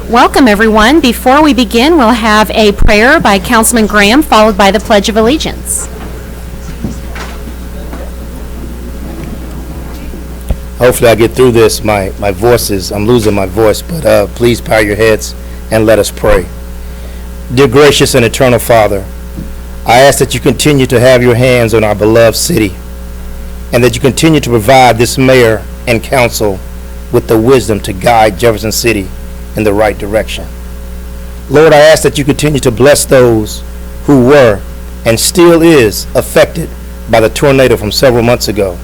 Welcome, everyone. Before we begin, we'll have a prayer by Councilman Graham, followed by the Pledge of Allegiance. Hopefully I get through this. My voice is, I'm losing my voice, but please bow your heads and let us pray. Dear gracious and eternal Father, I ask that you continue to have your hands on our beloved city, and that you continue to provide this mayor and council with the wisdom to guide Jefferson City in the right direction. Lord, I ask that you continue to bless those who were and still is affected by the tornado from several months ago.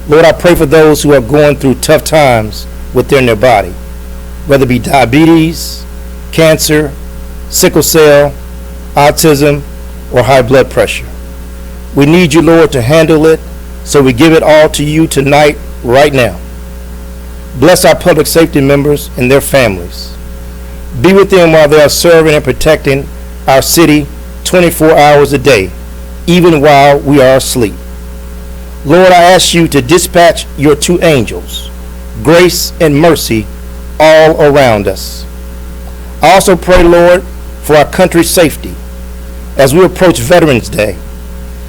Lord, I pray for those who are going through tough times within their body, whether it be diabetes, cancer, sickle cell, autism, or high blood pressure. We need you, Lord, to handle it, so we give it all to you tonight, right now. Bless our public safety members and their families. Be with them while they are serving and protecting our city 24 hours a day, even while we are asleep. Lord, I ask you to dispatch your two angels, grace and mercy, all around us. I also pray, Lord, for our country's safety. As we approach Veterans Day,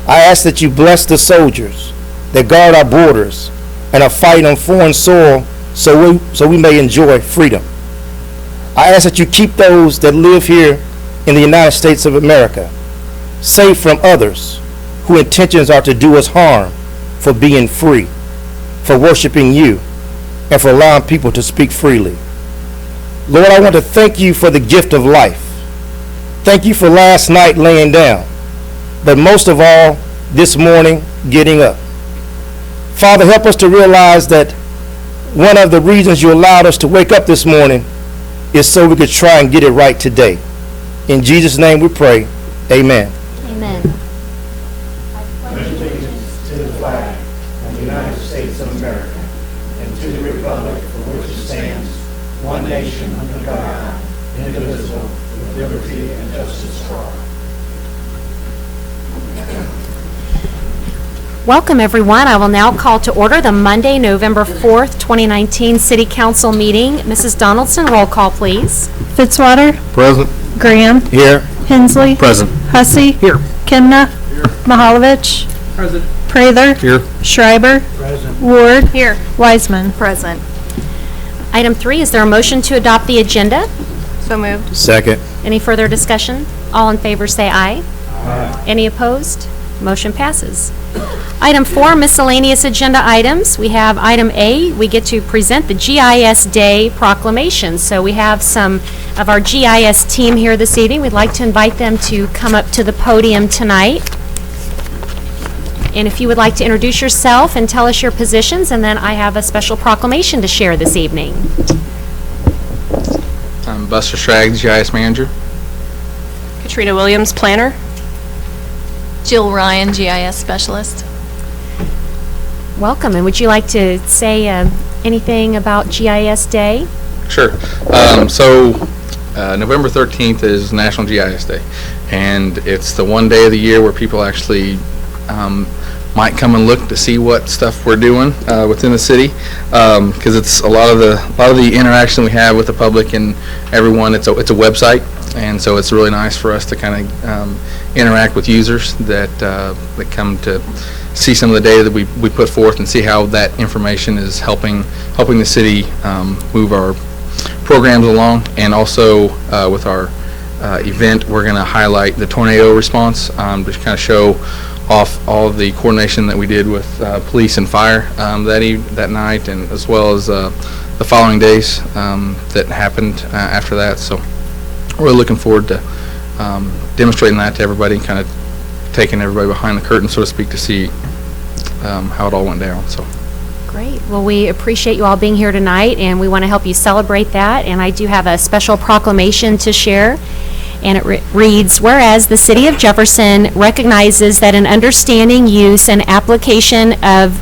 I ask that you bless the soldiers that guard our borders and are fighting on foreign soil so we may enjoy freedom. I ask that you keep those that live here in the United States of America safe from others whose intentions are to do us harm, for being free, for worshiping you, and for allowing people to speak freely. Lord, I want to thank you for the gift of life. Thank you for last night laying down, but most of all, this morning getting up. Father, help us to realize that one of the reasons you allowed us to wake up this morning is so we could try and get it right today. In Jesus' name we pray. Amen. Amen. I pledge allegiance to the flag of the United States of America and to the republic for which it stands, one nation under God, indivisible, with liberty and justice for all. Welcome, everyone. I will now call to order the Monday, November 4th, 2019 City Council meeting. Mrs. Donaldson, roll call, please. Fitzwater. Present. Graham. Here. Hensley. Present. Hussey. Here. Kimna. Here. Mahalovich. Present. Prather. Here. Schreiber. Present. Ward. Here. Wiseman. Present. Item 3, is there a motion to adopt the agenda? So moved. Second. Any further discussion? All in favor say aye. Aye. Any opposed? Motion passes. Item 4, miscellaneous agenda items. We have item A, we get to present the GIS Day proclamation. So we have some of our GIS team here this evening. We'd like to invite them to come up to the podium tonight. And if you would like to introduce yourself and tell us your positions, and then I have a special proclamation to share this evening. I'm Buster Stragg, GIS Manager. Katrina Williams, Planner. Jill Ryan, GIS Specialist. Welcome, and would you like to say anything about GIS Day? Sure. November 13th is National GIS Day, and it's the one day of the year where people actually might come and look to see what stuff we're doing within the city, because it's a lot of the interaction we have with the public and everyone. It's a website, and so it's really nice for us to kind of interact with users that come to see some of the data that we put forth and see how that information is helping the city move our programs along. And also with our event, we're going to highlight the tornado response to kind of show off all of the coordination that we did with police and fire that night, and as well as the following days that happened after that. So we're really looking forward to demonstrating that to everybody and kind of taking everybody behind the curtain, so to speak, to see how it all went down. So. Great. Well, we appreciate you all being here tonight, and we want to help you celebrate that. And I do have a special proclamation to share, and it reads, whereas the City of Jefferson recognizes that an understanding, use, and application of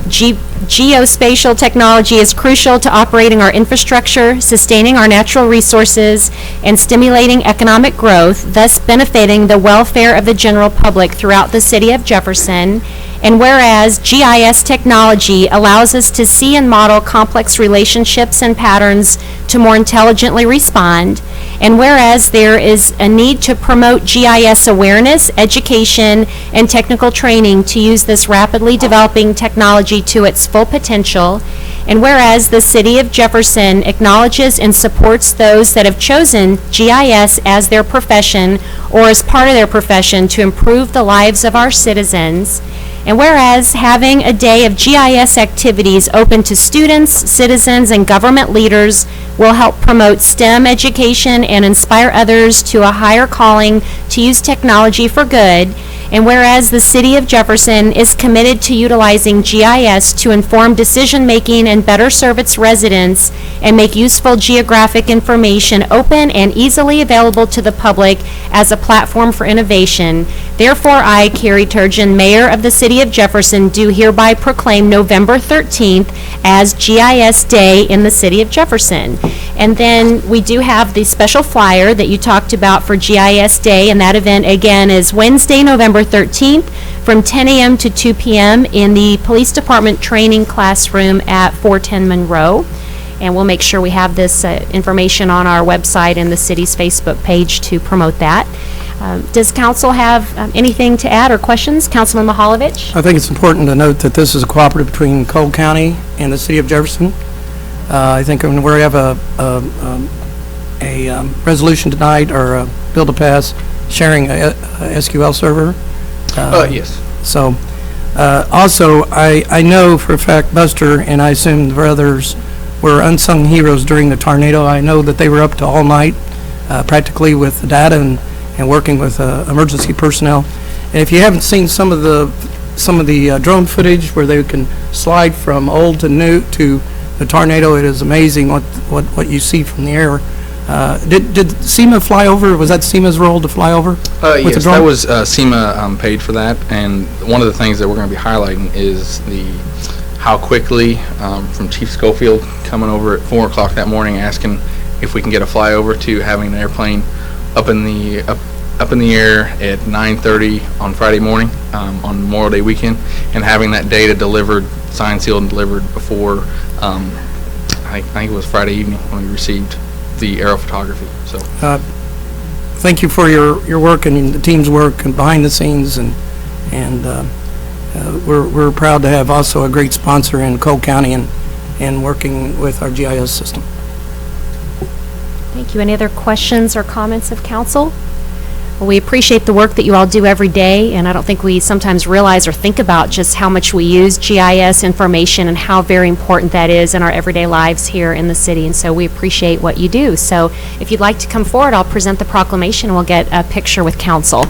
geospatial technology is crucial to operating our infrastructure, sustaining our natural resources, and stimulating economic growth, thus benefiting the welfare of the general public throughout the City of Jefferson. And whereas GIS technology allows us to see and model complex relationships and patterns to more intelligently respond, and whereas there is a need to promote GIS awareness, education, and technical training to use this rapidly developing technology to its full potential, and whereas the City of Jefferson acknowledges and supports those that have chosen GIS as their profession or as part of their profession to improve the lives of our citizens, and whereas having a day of GIS activities open to students, citizens, and government leaders will help promote STEM education and inspire others to a higher calling to use technology for good, and whereas the City of Jefferson is committed to utilizing GIS to inform decision-making and better serve its residents and make useful geographic information open and easily available to the public as a platform for innovation, therefore I, Carrie Turgeon, Mayor of the City of Jefferson, do hereby proclaim November 13th as GIS Day in the City of Jefferson. And then we do have the special flyer that you talked about for GIS Day, and that event again is Wednesday, November 13th from 10 a.m. to 2 p.m. in the Police Department Training Classroom at 410 Monroe. And we'll make sure we have this information on our website and the city's Facebook page to promote that. Does council have anything to add or questions? Councilman Mahalovich? I think it's important to note that this is a cooperative between Cole County and the City of Jefferson. I think when we have a resolution tonight or a bill to pass sharing a SQL server. Yes. So also, I know for a fact Buster and I assume the others were unsung heroes during the tornado. I know that they were up to all night practically with the data and working with emergency personnel. And if you haven't seen some of the drone footage where they can slide from old to new to the tornado, it is amazing what you see from the air. Did SEMA fly over? Was that SEMA's role to fly over? Yes, that was SEMA paid for that, and one of the things that we're going to be highlighting is how quickly from Chief Schofield coming over at 4 o'clock that morning asking if we can get a flyover to having an airplane up in the air at 9:30 on Friday morning on Memorial Day weekend, and having that data delivered, signed, sealed, and delivered before I think it was Friday evening when we received the aerial photography. So thank you for your work and the team's work and behind the scenes, and we're proud to have also a great sponsor in Cole County and working with our GIS system. Thank you. Any other questions or comments of council? Well, we appreciate the work that you all do every day, and I don't think we sometimes realize or think about just how much we use GIS information and how very important that is in our everyday lives here in the city, and so we appreciate what you do. So if you'd like to come forward, I'll present the proclamation and we'll get a picture with council.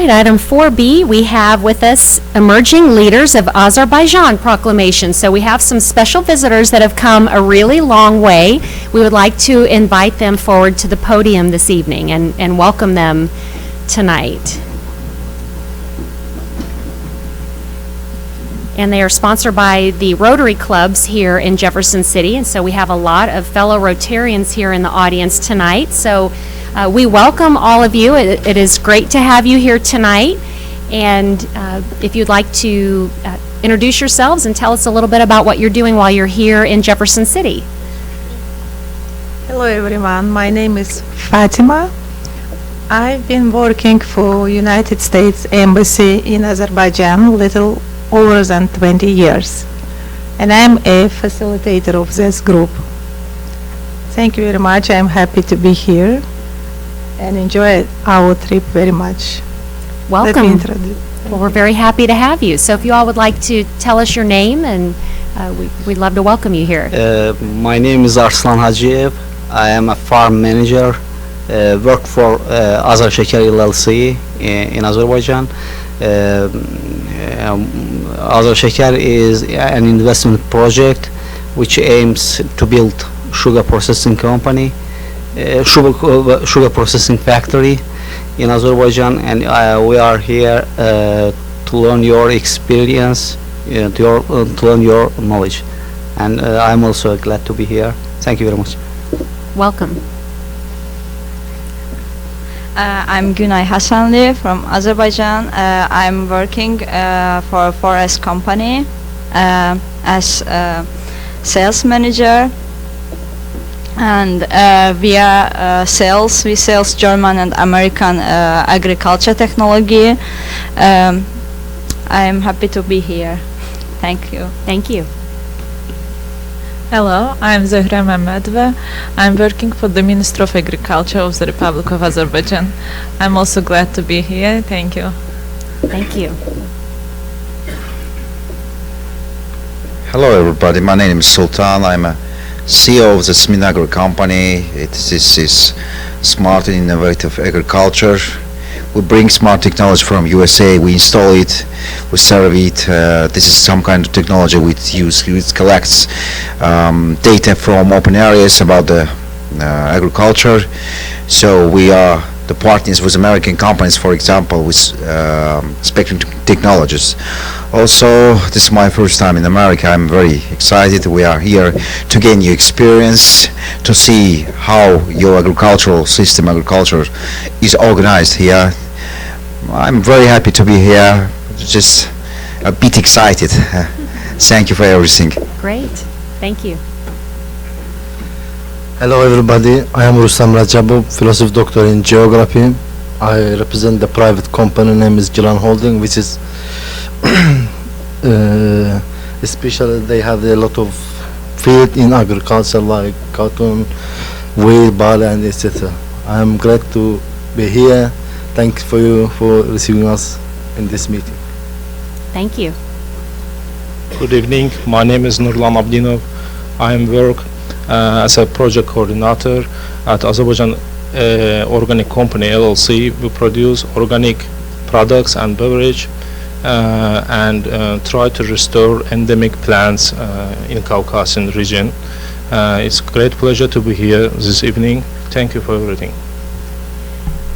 right, item 4B, we have with us Emerging Leaders of Azerbaijan proclamation. So we have some special visitors that have come a really long way. We would like to invite them forward to the podium this evening and welcome them tonight. And they are sponsored by the Rotary Clubs here in Jefferson City, and so we have a lot of fellow Rotarians here in the audience tonight. So we welcome all of you. It is great to have you here tonight, and if you'd like to introduce yourselves and tell us a little bit about what you're doing while you're here in Jefferson City. Hello everyone, my name is Fatima. I've been working for United States Embassy in Azerbaijan little over than 20 years, and I'm a facilitator of this group. Thank you very much. I'm happy to be here and enjoy our trip very much. Let me Welcome. introduce. Well, we're very happy to have you. So if you all would like to tell us your name, and we'd love to welcome you here. My name is Arslan Hacıyev. I am a farm manager. Work for Azar Şeker LLC in Azerbaijan. Azar Şeker is an investment project which aims to build sugar processing company, sugar processing factory in Azerbaijan, and we are here to learn your experience, to learn your knowledge, and I'm also glad to be here. Thank you very much. Welcome. I'm Günay Hasanli from Azerbaijan. I'm working for a forest company as a sales manager, and we sales German and American agriculture technology. I'm happy to be here. Thank you. Thank you. Hello, I'm Zehra Mehmedova. I'm working for the Ministry of Agriculture of the Republic of Azerbaijan. I'm also glad to be here. Thank you. Thank you. Hello everybody, my name is Sultan. I'm a CEO of the Sminagro company. This is smart and innovative agriculture. We bring smart technology from USA, we install it, we serve it. This is some kind of technology we use. It collects data from open areas about the agriculture. So we are the partners with American companies, for example, with Spectrum Technologies. Also, this is my first time in America. I'm very excited. We are here to gain new experience, to see how your agricultural system, agriculture is organized here. I'm very happy to be here, just a bit excited. Thank you for everything. Great. Thank you. Hello everybody, I am Rustam Rajabov, philosophy doctor in geography. I represent the private company name is Gilan Holding, which is especially they have a lot of field in agriculture like cotton, wheat, barley and etc. I am glad to be here. Thank you for you for receiving us in this meeting. Thank you. Good evening. My name is Nurlan Abdinov. I am work as a project coordinator at Azerbaijan Organic Company LLC. We produce organic products and beverage and try to restore endemic plants in Caucasian region. It's a great pleasure to be here this evening. Thank you for everything.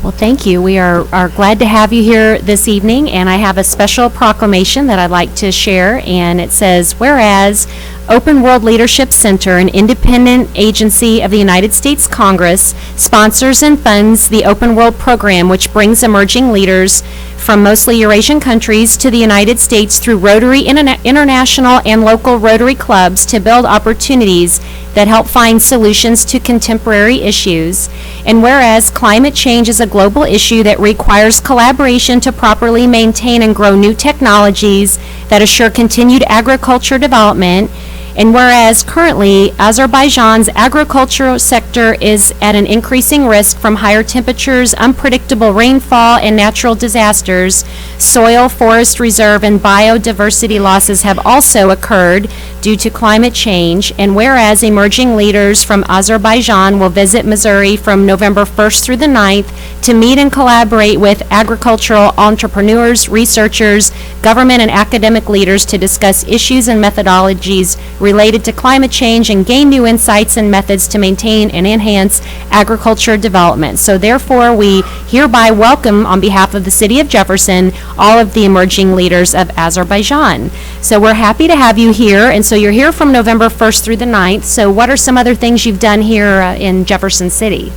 Well, thank you. We are glad to have you here this evening, and I have a special proclamation that I'd like to share, and it says, whereas Open World Leadership Center, an independent agency of the United States Congress, sponsors and funds the Open World program, which brings emerging leaders from mostly Eurasian countries to the United States through Rotary international and local Rotary clubs to build opportunities that help find solutions to contemporary issues. And whereas climate change is a global issue that requires collaboration to properly maintain and grow new technologies that assure continued agriculture development, And whereas currently Azerbaijan's agricultural sector is at an increasing risk from higher temperatures, unpredictable rainfall, and natural disasters, soil, forest reserve, and biodiversity losses have also occurred due to climate change. And whereas emerging leaders from Azerbaijan will visit Missouri from November 1st through the 9th to meet and collaborate with agricultural entrepreneurs, researchers, government and academic leaders to discuss issues and methodologies related to climate change and gain new insights and methods to maintain and enhance agriculture development. So therefore, we hereby welcome, on behalf of the City of Jefferson, all of the emerging leaders of Azerbaijan. So we're happy to have you here, and so you're here from November 1st through the 9th. So what are some other things you've done here in Jefferson City?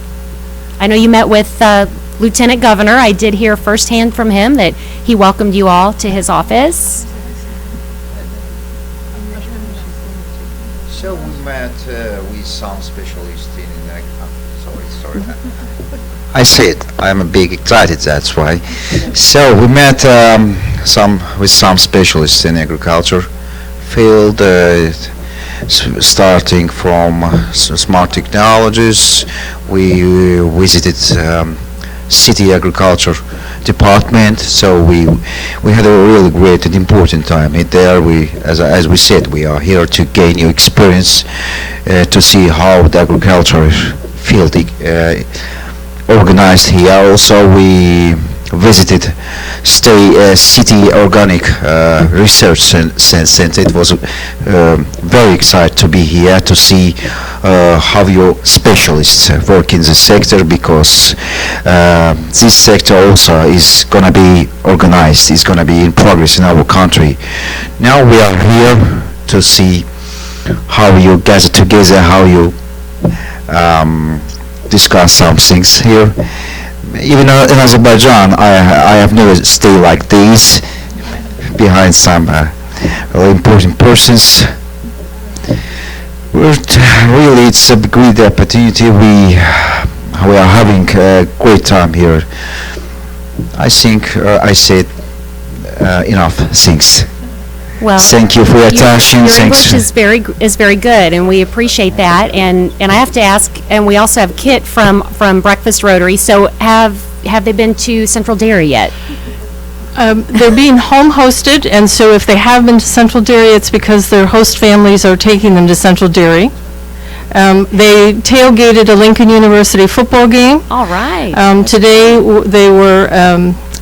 I know you met with Lieutenant Governor. I did hear firsthand from him that he welcomed you all to his office. So we met with some specialists in sorry. I said I'm a big excited, that's why. So we met with some specialists in agriculture field, starting from smart technologies. We visited city agriculture department, so we had a really great and important time there. As we said, we are here to gain new experience, to see how the agriculture field organized here. Also, we visited city organic research center. It was very excited to be here to see how your specialists work in the sector, because this sector also is going to be organized, is going to be in progress in our country. Now we are here to see how you gather together, how you discuss some things here. Even in Azerbaijan, I have never stayed like this behind some really important persons. Really, it's a great opportunity. We are having a great time here. I think I said enough things. Well, thank you for your attention. Your Thanks. English is very good, and we appreciate that. And I have to ask, and we also have Kit from Breakfast Rotary. So have they been to Central Dairy yet? They're being home hosted, and so if they have been to Central Dairy, it's because their host families are taking them to Central Dairy. They tailgated a Lincoln University football game. All right. Today they were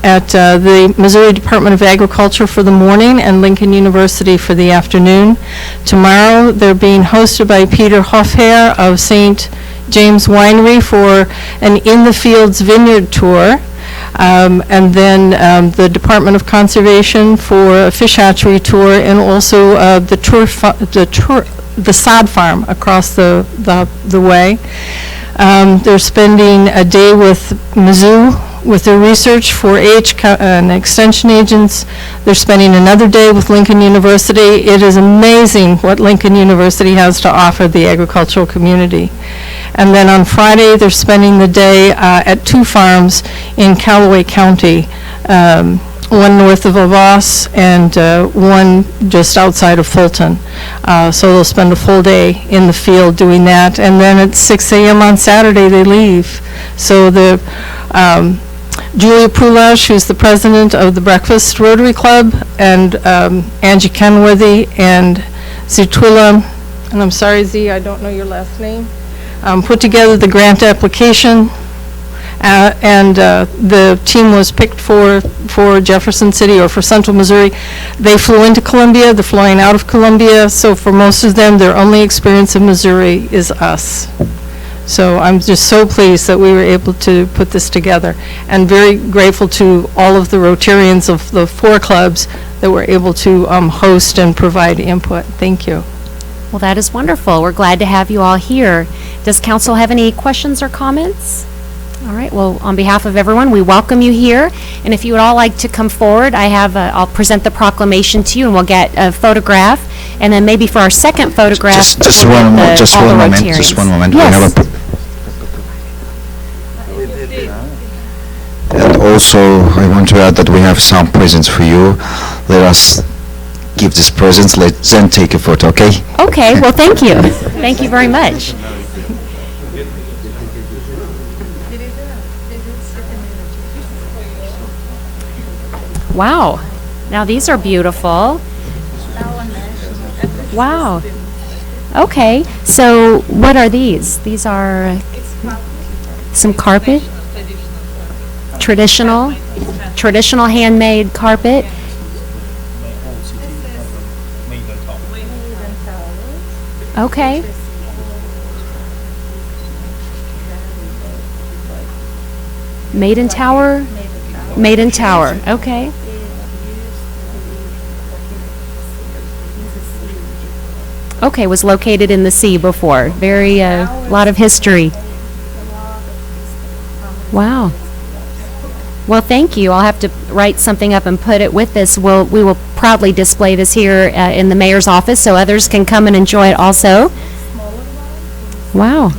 at the Missouri Department of Agriculture for the morning and Lincoln University for the afternoon. Tomorrow they're being hosted by Peter Hofherr of St. James Winery for an In the Fields Vineyard tour. And then the Department of Conservation for a fish hatchery tour, and also the sod farm across the way. They're spending a day with Mizzou with their research, 4-H and extension agents. They're spending another day with Lincoln University. It is amazing what Lincoln University has to offer the agricultural community. And then on Friday, they're spending the day at 2 farms in Callaway County, one north of Avos and one just outside of Fulton. So they'll spend a full day in the field doing that. And then at 6 a.m. on Saturday, they leave. So the Julia Prulash, who's the president of the Breakfast Rotary Club, and Angie Kenworthy and Zitula, and I'm sorry, Z, I don't know your last name, put together the grant application, and the team was picked for Jefferson City or for Central Missouri. They flew into Columbia, they're flying out of Columbia, so for most of them, their only experience in Missouri is us. So I'm just so pleased that we were able to put this together, and very grateful to all of the Rotarians of the 4 clubs that were able to host and provide input. Thank you. Well, that is wonderful. We're glad to have you all here. Does council have any questions or comments? All right, well, on behalf of everyone, we welcome you here. And if you would all like to come forward, I'll present the proclamation to you, and we'll get a photograph. And then maybe for our second photograph, Just one moment. Yes. And also, I want to add that we have some presents for you. Let us give this present. Let's then take a photo, okay? Okay, well, thank you. Thank you very much. Wow. Now, these are beautiful. Wow. Okay, so what are these? These are some carpet? Traditional handmade carpet? Okay. Maiden Tower? Maiden Tower, okay. Okay, was located in the sea before. Very, lot of history. Wow. Well, thank you. I'll have to write something up and put it with this. We will proudly display this here in the mayor's office so others can come and enjoy it also. Wow.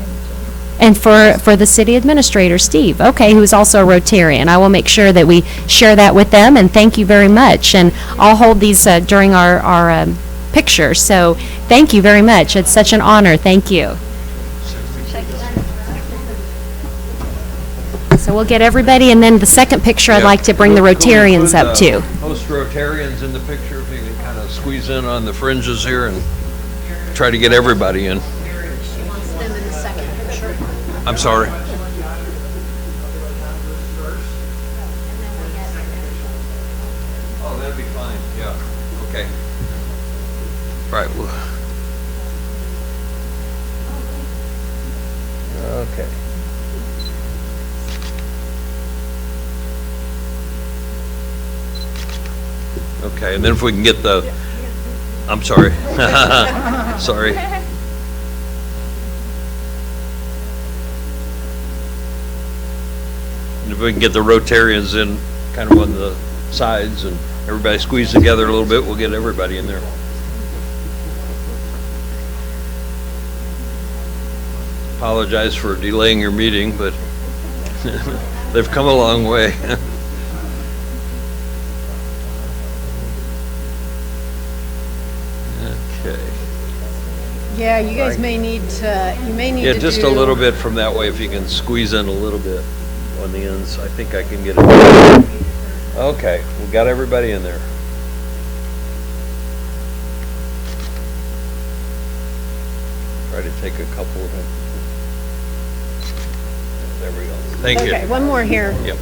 And for the city administrator, Steve, okay, who's also a Rotarian. I will make sure that we share that with them, and thank you very much. And I'll hold these during our picture. So thank you very much. It's such an honor. Thank you. So we'll get everybody, and then the second picture I'd like to bring the Rotarians up to. Most Rotarians in the picture, if you can kind of squeeze in on the fringes here and try to get everybody in. I'm sorry. Oh, that'd be fine, yeah, okay. Right. Okay. Okay, and then if we can get the, I'm sorry. Sorry. And if we can get the Rotarians in kind of on the sides and everybody squeeze together a little bit, we'll get everybody in there. Apologize for delaying your meeting, but they've come a long way. Okay. Yeah, you guys may need to, Yeah, just a little bit from that way, if you can squeeze in a little bit on the ends. I think I can get it. Okay, we got everybody in there. Try to take a couple of them. There we go. Thank you. Okay, one more here. Yep.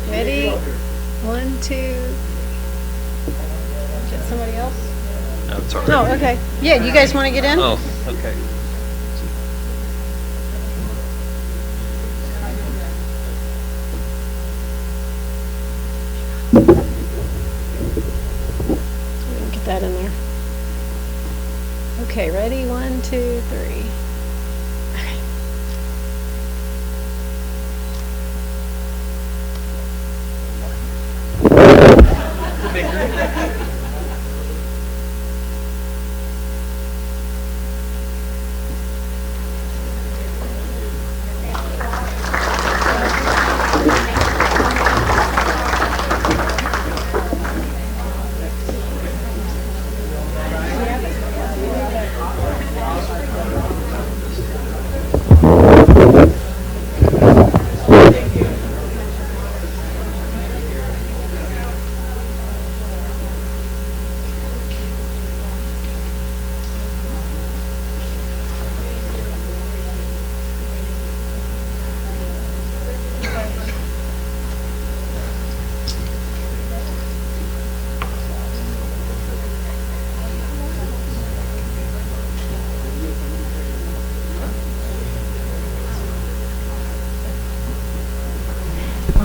Ready? 1, 2. Get somebody else? No, it's all right. No, okay. Yeah, you guys want to get in? Oh, okay. Get that in there. Okay, ready? 1, 2, 3.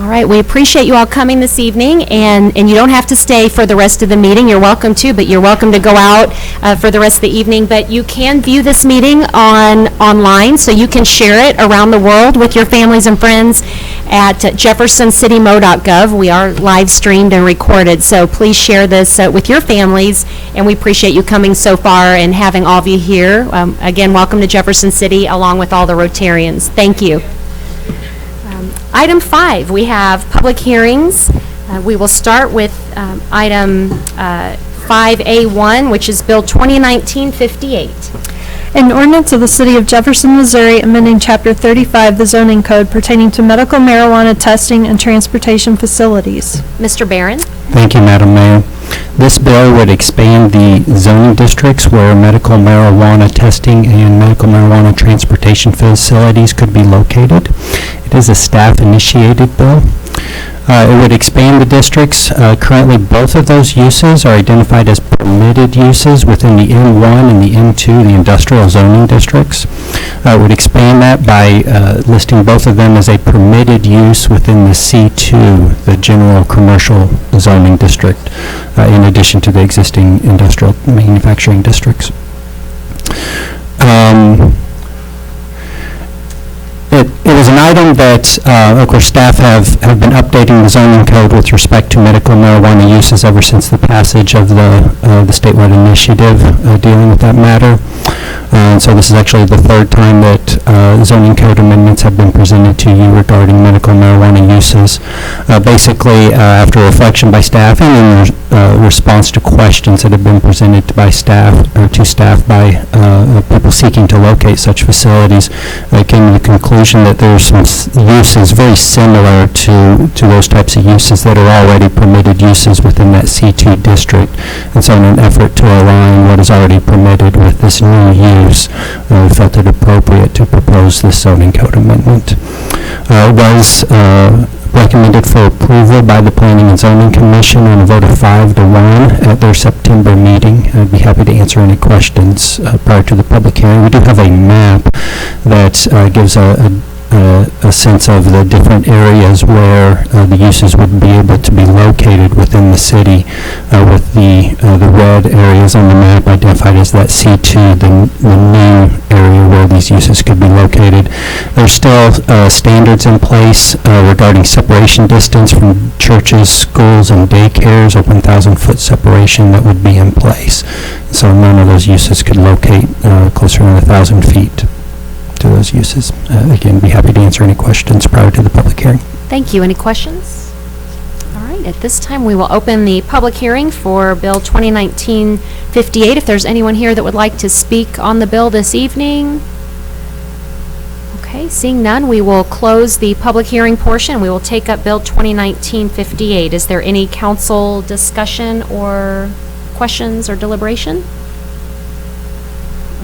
All right, we appreciate you all coming this evening, and you don't have to stay for the rest of the meeting. You're welcome to, but you're welcome to go out for the rest of the evening. But you can view this meeting online, so you can share it around the world with your families and friends at jeffersoncitymo.gov. We are live streamed and recorded, so please share this with your families, and we appreciate you coming so far and having all of you here. Again, welcome to Jefferson City, along with all the Rotarians. Thank you. Item 5, we have public hearings. We will start with item 5A1, which is Bill 2019-58. An ordinance of the City of Jefferson, Missouri, amending Chapter 35, the zoning code pertaining to medical marijuana testing and transportation facilities. Mr. Barron? Thank you, Madam Mayor. This bill would expand the zoning districts where medical marijuana testing and medical marijuana transportation facilities could be located. It is a staff-initiated bill. It would expand the districts. Currently, both of those uses are identified as permitted uses within the M1 and the M2, the industrial zoning districts. It would expand that by listing both of them as a permitted use within the C2, the general commercial zoning district, in addition to the existing industrial manufacturing districts. It was an item that, of course, staff have been updating the zoning code with respect to medical marijuana uses ever since the passage of the statewide initiative dealing with that matter. So this is actually the third time that zoning code amendments have been presented to you regarding medical marijuana uses. Basically, after reflection by staff and in response to questions that have been presented by staff or to staff by people seeking to locate such facilities, I came to the conclusion that there's some uses very similar to those types of uses that are already permitted uses within that C2 district. And so in an effort to align what is already permitted with this new use, we felt it appropriate to propose this zoning code amendment. It was recommended for approval by the Planning and Zoning Commission on a vote of 5-1 at their September meeting. I'd be happy to answer any questions prior to the public hearing. We do have a map that gives a sense of the different areas where the uses would be able to be located within the city, with the red areas on the map identified as that C2, the new area where these uses could be located. There's still standards in place regarding separation distance from churches, schools, and daycares, a 1,000-foot separation that would be in place. So none of those uses could locate closer than 1,000 feet to those uses. Again, be happy to answer any questions prior to the public hearing. Thank you. Any questions? All right, at this time, we will open the public hearing for Bill 2019-58. If there's anyone here that would like to speak on the bill this evening. Okay, seeing none, we will close the public hearing portion. We will take up Bill 2019-58. Is there any council discussion or questions or deliberation?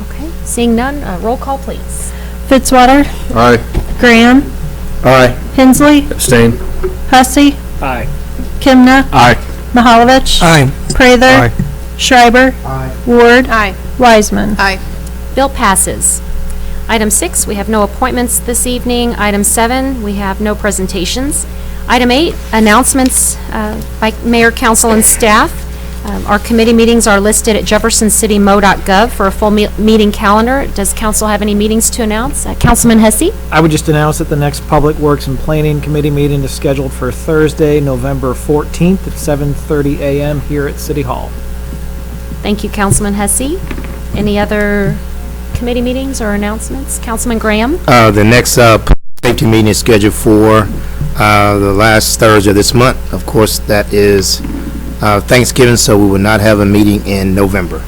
Okay, seeing none, roll call, please. Fitzwater. Aye. Graham. Aye. Hensley. Abstain. Hussey. Aye. Kimna. Aye. Mahalovich. Aye. Prather. Schreiber. Aye. Ward. Aye. Wiseman. Aye. Bill passes. Item 6, we have no appointments this evening. Item 7, we have no presentations. Item 8, announcements by mayor, council, and staff. Our committee meetings are listed at jeffersoncitymmo.gov for a full meeting calendar. Does council have any meetings to announce? Councilman Hussey? I would just announce that the next Public Works and Planning Committee meeting is scheduled for Thursday, November 14th at 7:30 a.m. here at City Hall. Thank you, Councilman Hussey. Any other committee meetings or announcements? Councilman Graham? The next safety meeting is scheduled for the last Thursday of this month. Of course, that is Thanksgiving, so we will not have a meeting in November.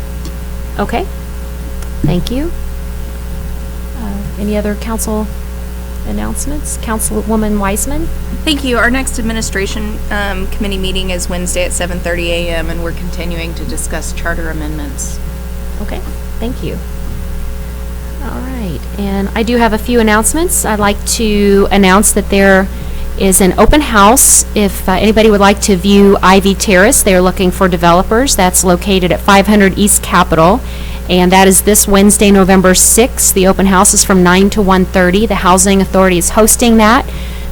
Okay. Thank you. Any other council announcements? Councilwoman Wiseman? Thank you. Our next administration committee meeting is Wednesday at 7:30 a.m. and we're continuing to discuss charter amendments. Okay, thank you. All right, and I do have a few announcements. I'd like to announce that there is an open house. If anybody would like to view Ivy Terrace, they are looking for developers. That's located at 500 East Capitol, and that is this Wednesday, November 6th. The open house is from 9 to 1:30. The Housing Authority is hosting that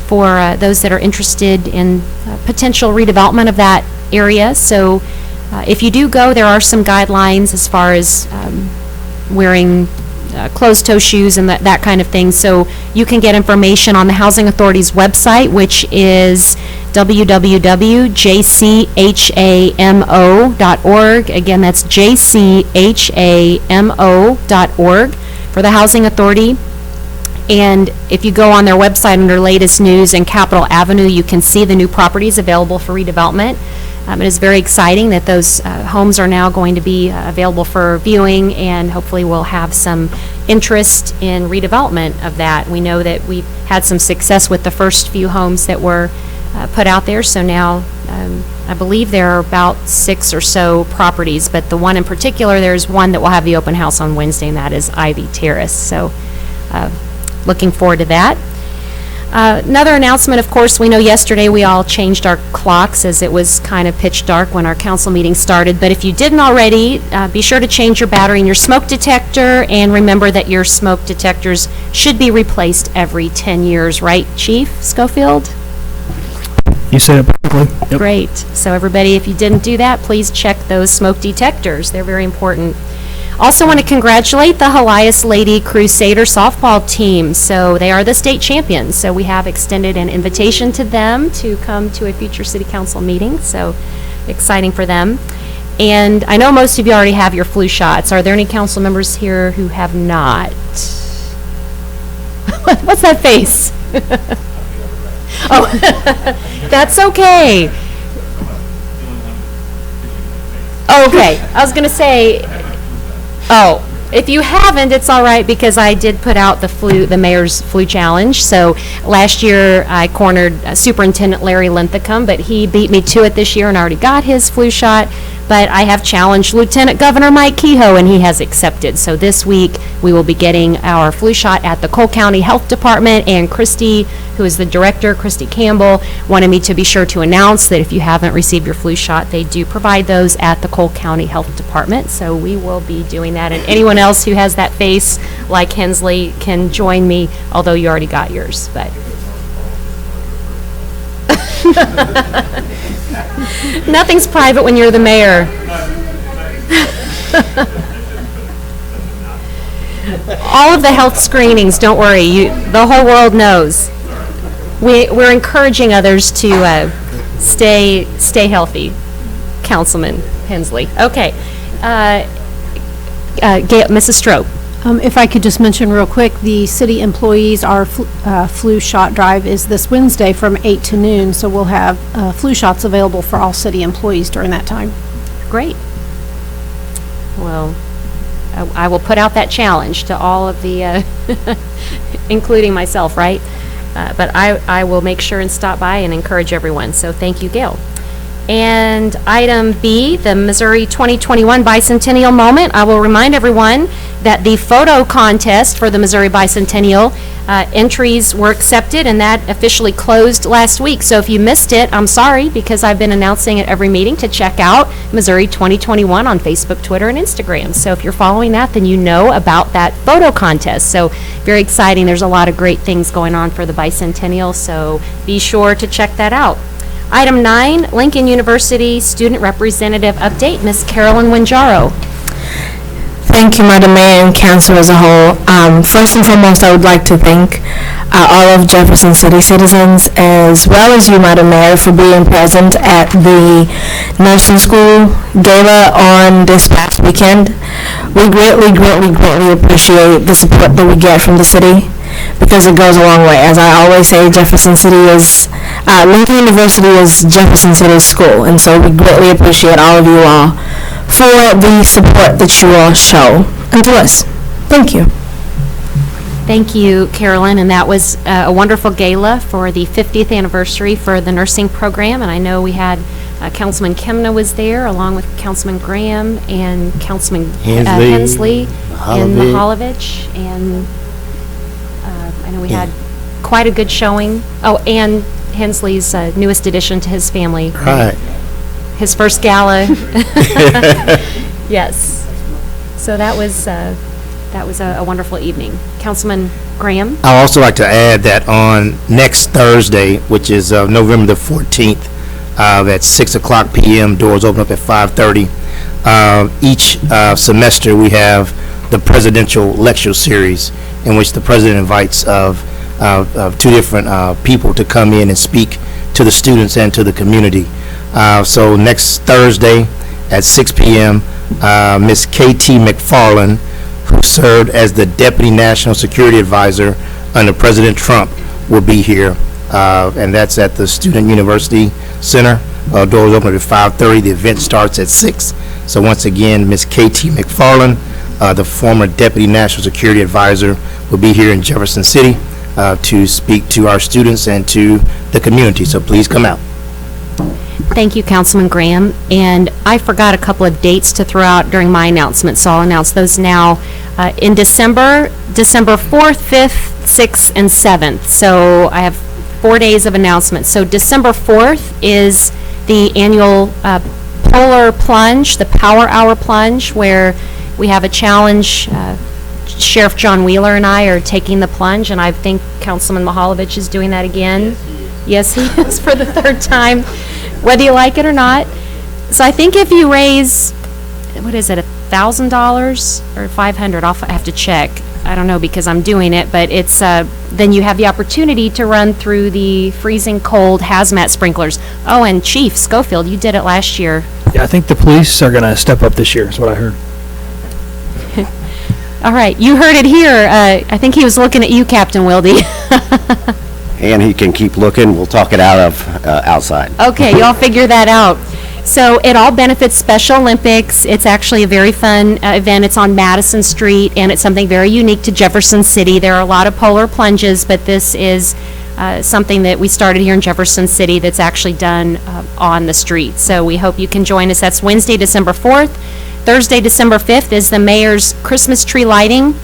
for those that are interested in potential redevelopment of that area. So if you do go, there are some guidelines as far as wearing closed-toe shoes and that kind of thing. So you can get information on the Housing Authority's website, which is www.jchamo.org. Again, that's jchamo.org for the Housing Authority. And if you go on their website under latest news and Capitol Avenue, you can see the new properties available for redevelopment. It is very exciting that those homes are now going to be available for viewing, and hopefully we'll have some interest in redevelopment of that. We know that we've had some success with the first few homes that were put out there, so now I believe there are about 6 or so properties, but the one in particular, there's one that will have the open house on Wednesday, and that is Ivy Terrace. So looking forward to that. Another announcement, of course, we know yesterday we all changed our clocks as it was kind of pitch dark when our council meeting started. But if you didn't already, be sure to change your battery in your smoke detector, and remember that your smoke detectors should be replaced every 10 years, right, Chief Schofield? You said it perfectly. Yep. Great. So everybody, if you didn't do that, please check those smoke detectors. They're very important. Also want to congratulate the Helias Lady Crusader softball team. So they are the state champions. So we have extended an invitation to them to come to a future city council meeting. So exciting for them. And I know most of you already have your flu shots. Are there any council members here who have not? What's that face? Oh, that's okay. Okay, I was going to say, oh, if you haven't, it's all right, because I did put out the mayor's flu challenge. So last year I cornered Superintendent Larry Linthicum, but he beat me to it this year and already got his flu shot. But I have challenged Lieutenant Governor Mike Kehoe, and he has accepted. So this week we will be getting our flu shot at the Cole County Health Department, and Christy, who is the director, Christy Campbell, wanted me to be sure to announce that if you haven't received your flu shot, they do provide those at the Cole County Health Department. So we will be doing that, and anyone else who has that face like Hensley can join me, although you already got yours. But nothing's private when you're the mayor. All of the health screenings, don't worry, the whole world knows. We're encouraging others to stay healthy, Councilman Hensley. Okay. Mrs. Stroh. If I could just mention real quick, the city employees, our flu shot drive is this Wednesday from 8 to noon, so we'll have flu shots available for all city employees during that time. Great. Well, I will put out that challenge to all of the, including myself, right? But I will make sure and stop by and encourage everyone, so thank you, Gail. And item B, the Missouri 2021 Bicentennial Moment. I will remind everyone that the photo contest for the Missouri Bicentennial entries were accepted, and that officially closed last week. So if you missed it, I'm sorry, because I've been announcing at every meeting to check out Missouri 2021 on Facebook, Twitter, and Instagram. So if you're following that, then you know about that photo contest. So very exciting. There's a lot of great things going on for the Bicentennial, so be sure to check that out. Item 9, Lincoln University Student Representative Update, Ms. Carolyn Winjaro. Thank you, Madam Mayor and Council as a whole. First and foremost, I would like to thank all of Jefferson City citizens, as well as you, Madam Mayor, for being present at the nursing school gala on this past weekend. We greatly appreciate the support that we get from the city, because it goes a long way. As I always say, Jefferson City is, Lincoln University is Jefferson City's school, and so we greatly appreciate all of you all for the support that you all show unto us. Thank you. Thank you, Carolyn, and that was a wonderful gala for the 50th anniversary for the nursing program, and I know we had Councilman Kemna was there, along with Councilman Graham and Councilman Hensley and Mahalovich, and I know we had quite a good showing. Oh, and Hensley's newest addition to his family. Right. His first gala. Yes. So that was a wonderful evening. Councilman Graham? I'd also like to add that on next Thursday, which is November the 14th, at 6 o'clock p.m., doors open up at 5:30. Each semester we have the presidential lecture series, in which the president invites two different people to come in and speak to the students and to the community. So next Thursday at 6 p.m., Ms. K.T. McFarland, who served as the Deputy National Security Advisor under President Trump, will be here, and that's at the Student University Center. Doors open at 5:30. The event starts at 6. So once again, Ms. K.T. McFarland, the former Deputy National Security Advisor, will be here in Jefferson City to speak to our students and to the community. So please come out. Thank you, Councilman Graham. And I forgot a couple of dates to throw out during my announcement, so I'll announce those now. In December 4th, 5th, 6th, and 7th. So I have 4 days of announcements. So December 4th is the annual Polar Plunge, the Power Hour Plunge, where we have a challenge. Sheriff John Wheeler and I are taking the plunge, and I think Councilman Mahalovich is doing that again. Yes, he is, for the third time, whether you like it or not. So I think if you raise, what is it, $1,000 or $500? I have to check. I don't know because I'm doing it, but it's then you have the opportunity to run through the freezing cold hazmat sprinklers. Oh, and Chief Schofield, you did it last year. Yeah, I think the police are going to step up this year, is what I heard. All right, you heard it here. I think he was looking at you, Captain Wilde. And he can keep looking. We'll talk it out of outside. Okay, y'all figure that out. So it all benefits Special Olympics. It's actually a very fun event. It's on Madison Street, and it's something very unique to Jefferson City. There are a lot of polar plunges, but this is something that we started here in Jefferson City that's actually done on the street. So we hope you can join us. That's Wednesday, December 4th. Thursday, December 5th is the mayor's Christmas tree lighting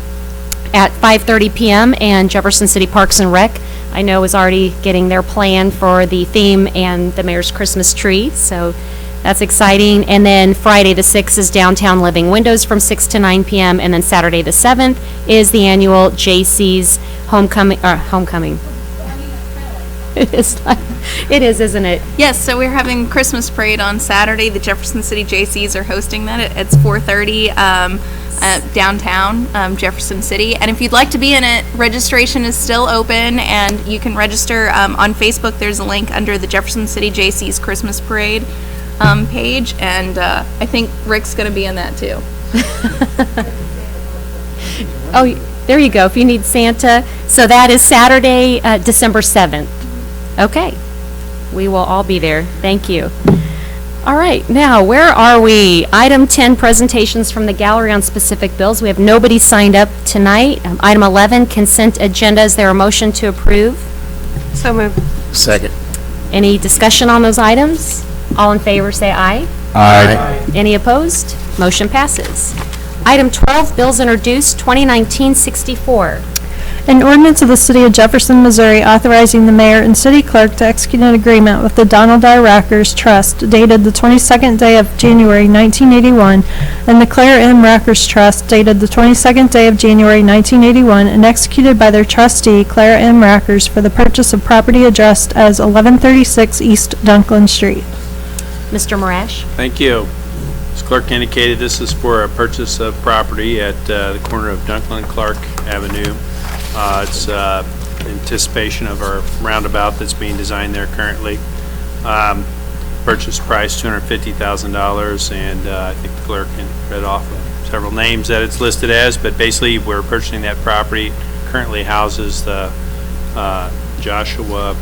at 5:30 p.m. and Jefferson City Parks and Rec, I know, is already getting their plan for the theme and the mayor's Christmas tree. So that's exciting. And then Friday the 6th is Downtown Living Windows from 6 to 9 p.m. And then Saturday the 7th is the annual JC's homecoming. It is, isn't it? Yes, so we're having Christmas parade on Saturday. The Jefferson City JCs are hosting that. It's 4:30 downtown Jefferson City. And if you'd like to be in it, registration is still open, and you can register on Facebook. There's a link under the Jefferson City JC's Christmas parade page, and I think Rick's going to be in that too. Oh, there you go, if you need Santa. So that is Saturday, December 7th. Okay, we will all be there. Thank you. All right, now, where are we? Item 10, presentations from the gallery on specific bills. We have nobody signed up tonight. Item 11, consent agenda. Is there a motion to approve? So moved. Second. Any discussion on those items? All in favor, say aye. Aye. Any opposed? Motion passes. Item 12, bills introduced, 2019-64. An ordinance of the City of Jefferson, Missouri authorizing the mayor and city clerk to execute an agreement with the Donald R. Rackers Trust dated the 22nd day of January 1981 and the Claire M. Rackers Trust dated the 22nd day of January 1981 and executed by their trustee, Claire M. Rackers, for the purchase of property addressed as 1136 East Dunklin Street. Mr. Marash? Thank you. As clerk indicated, this is for a purchase of property at the corner of Dunklin and Clark Avenue. It's anticipation of our roundabout that's being designed there currently. Purchase price $250,000, and I think the clerk can read off several names that it's listed as, but basically we're purchasing that property. Currently houses the Joshua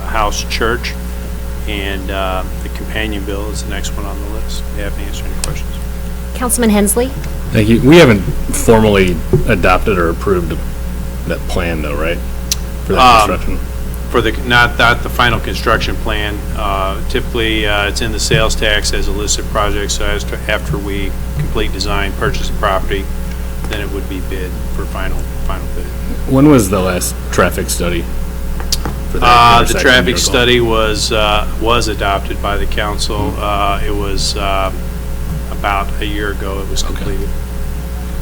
House Church, and the companion bill is the next one on the list. If you have to answer any questions. Councilman Hensley? Thank you. We haven't formally adopted or approved that plan, though, right? For that construction? For the, not the final construction plan. Typically, it's in the sales tax as a listed project, so after we complete design, purchase the property, then it would be bid for final bid. When was the last traffic study for that the traffic study was adopted by the council. It was about a year ago it was completed.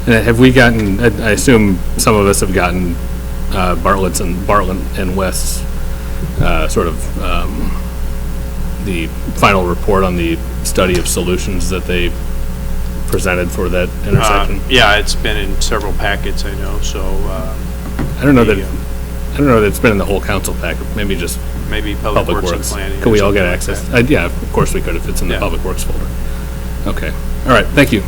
And have we gotten, I assume some of us have gotten Bartlett and West's sort of the final report on the study of solutions that they presented for that intersection? Yeah, it's been in several packets, I know, so. I don't know that it's been in the whole council packet, maybe just maybe Public Works and Planning. Could we all get access? Yeah, of course we could if it's in the Public Works folder. Okay, all right, thank you.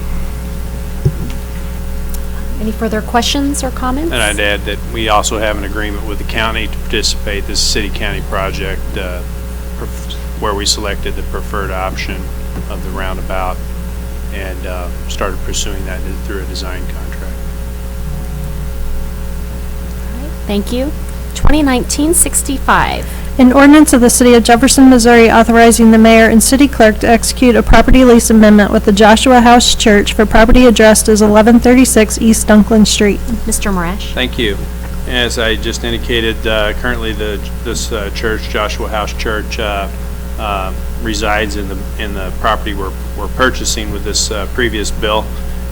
Any further questions or comments? And I'd add that we also have an agreement with the county to participate. This is a city-county project. where we selected the preferred option of the roundabout and started pursuing that through a design contract. Thank you. 2019-65. An ordinance of the City of Jefferson, Missouri authorizing the mayor and city clerk to execute a property lease amendment with the Joshua House Church for property addressed as 1136 East Dunklin Street. Mr. Marash? Thank you. As I just indicated, currently this church, Joshua House Church, resides in the property we're purchasing with this previous bill,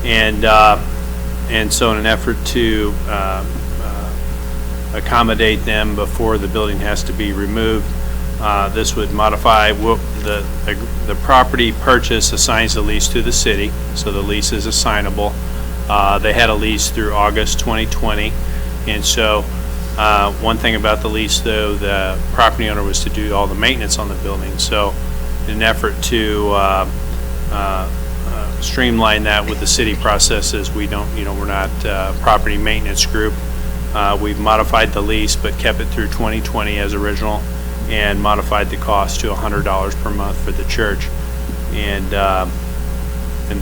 and so in an effort to accommodate them before the building has to be removed, this would modify the property purchase assigns the lease to the city, so the lease is assignable. They had a lease through August 2020, and so one thing about the lease, though, the property owner was to do all the maintenance on the building. So in an effort to streamline that with the city processes, we're not a property maintenance group. We've modified the lease but kept it through 2020 as original, and modified the cost to $100 per month for the church. And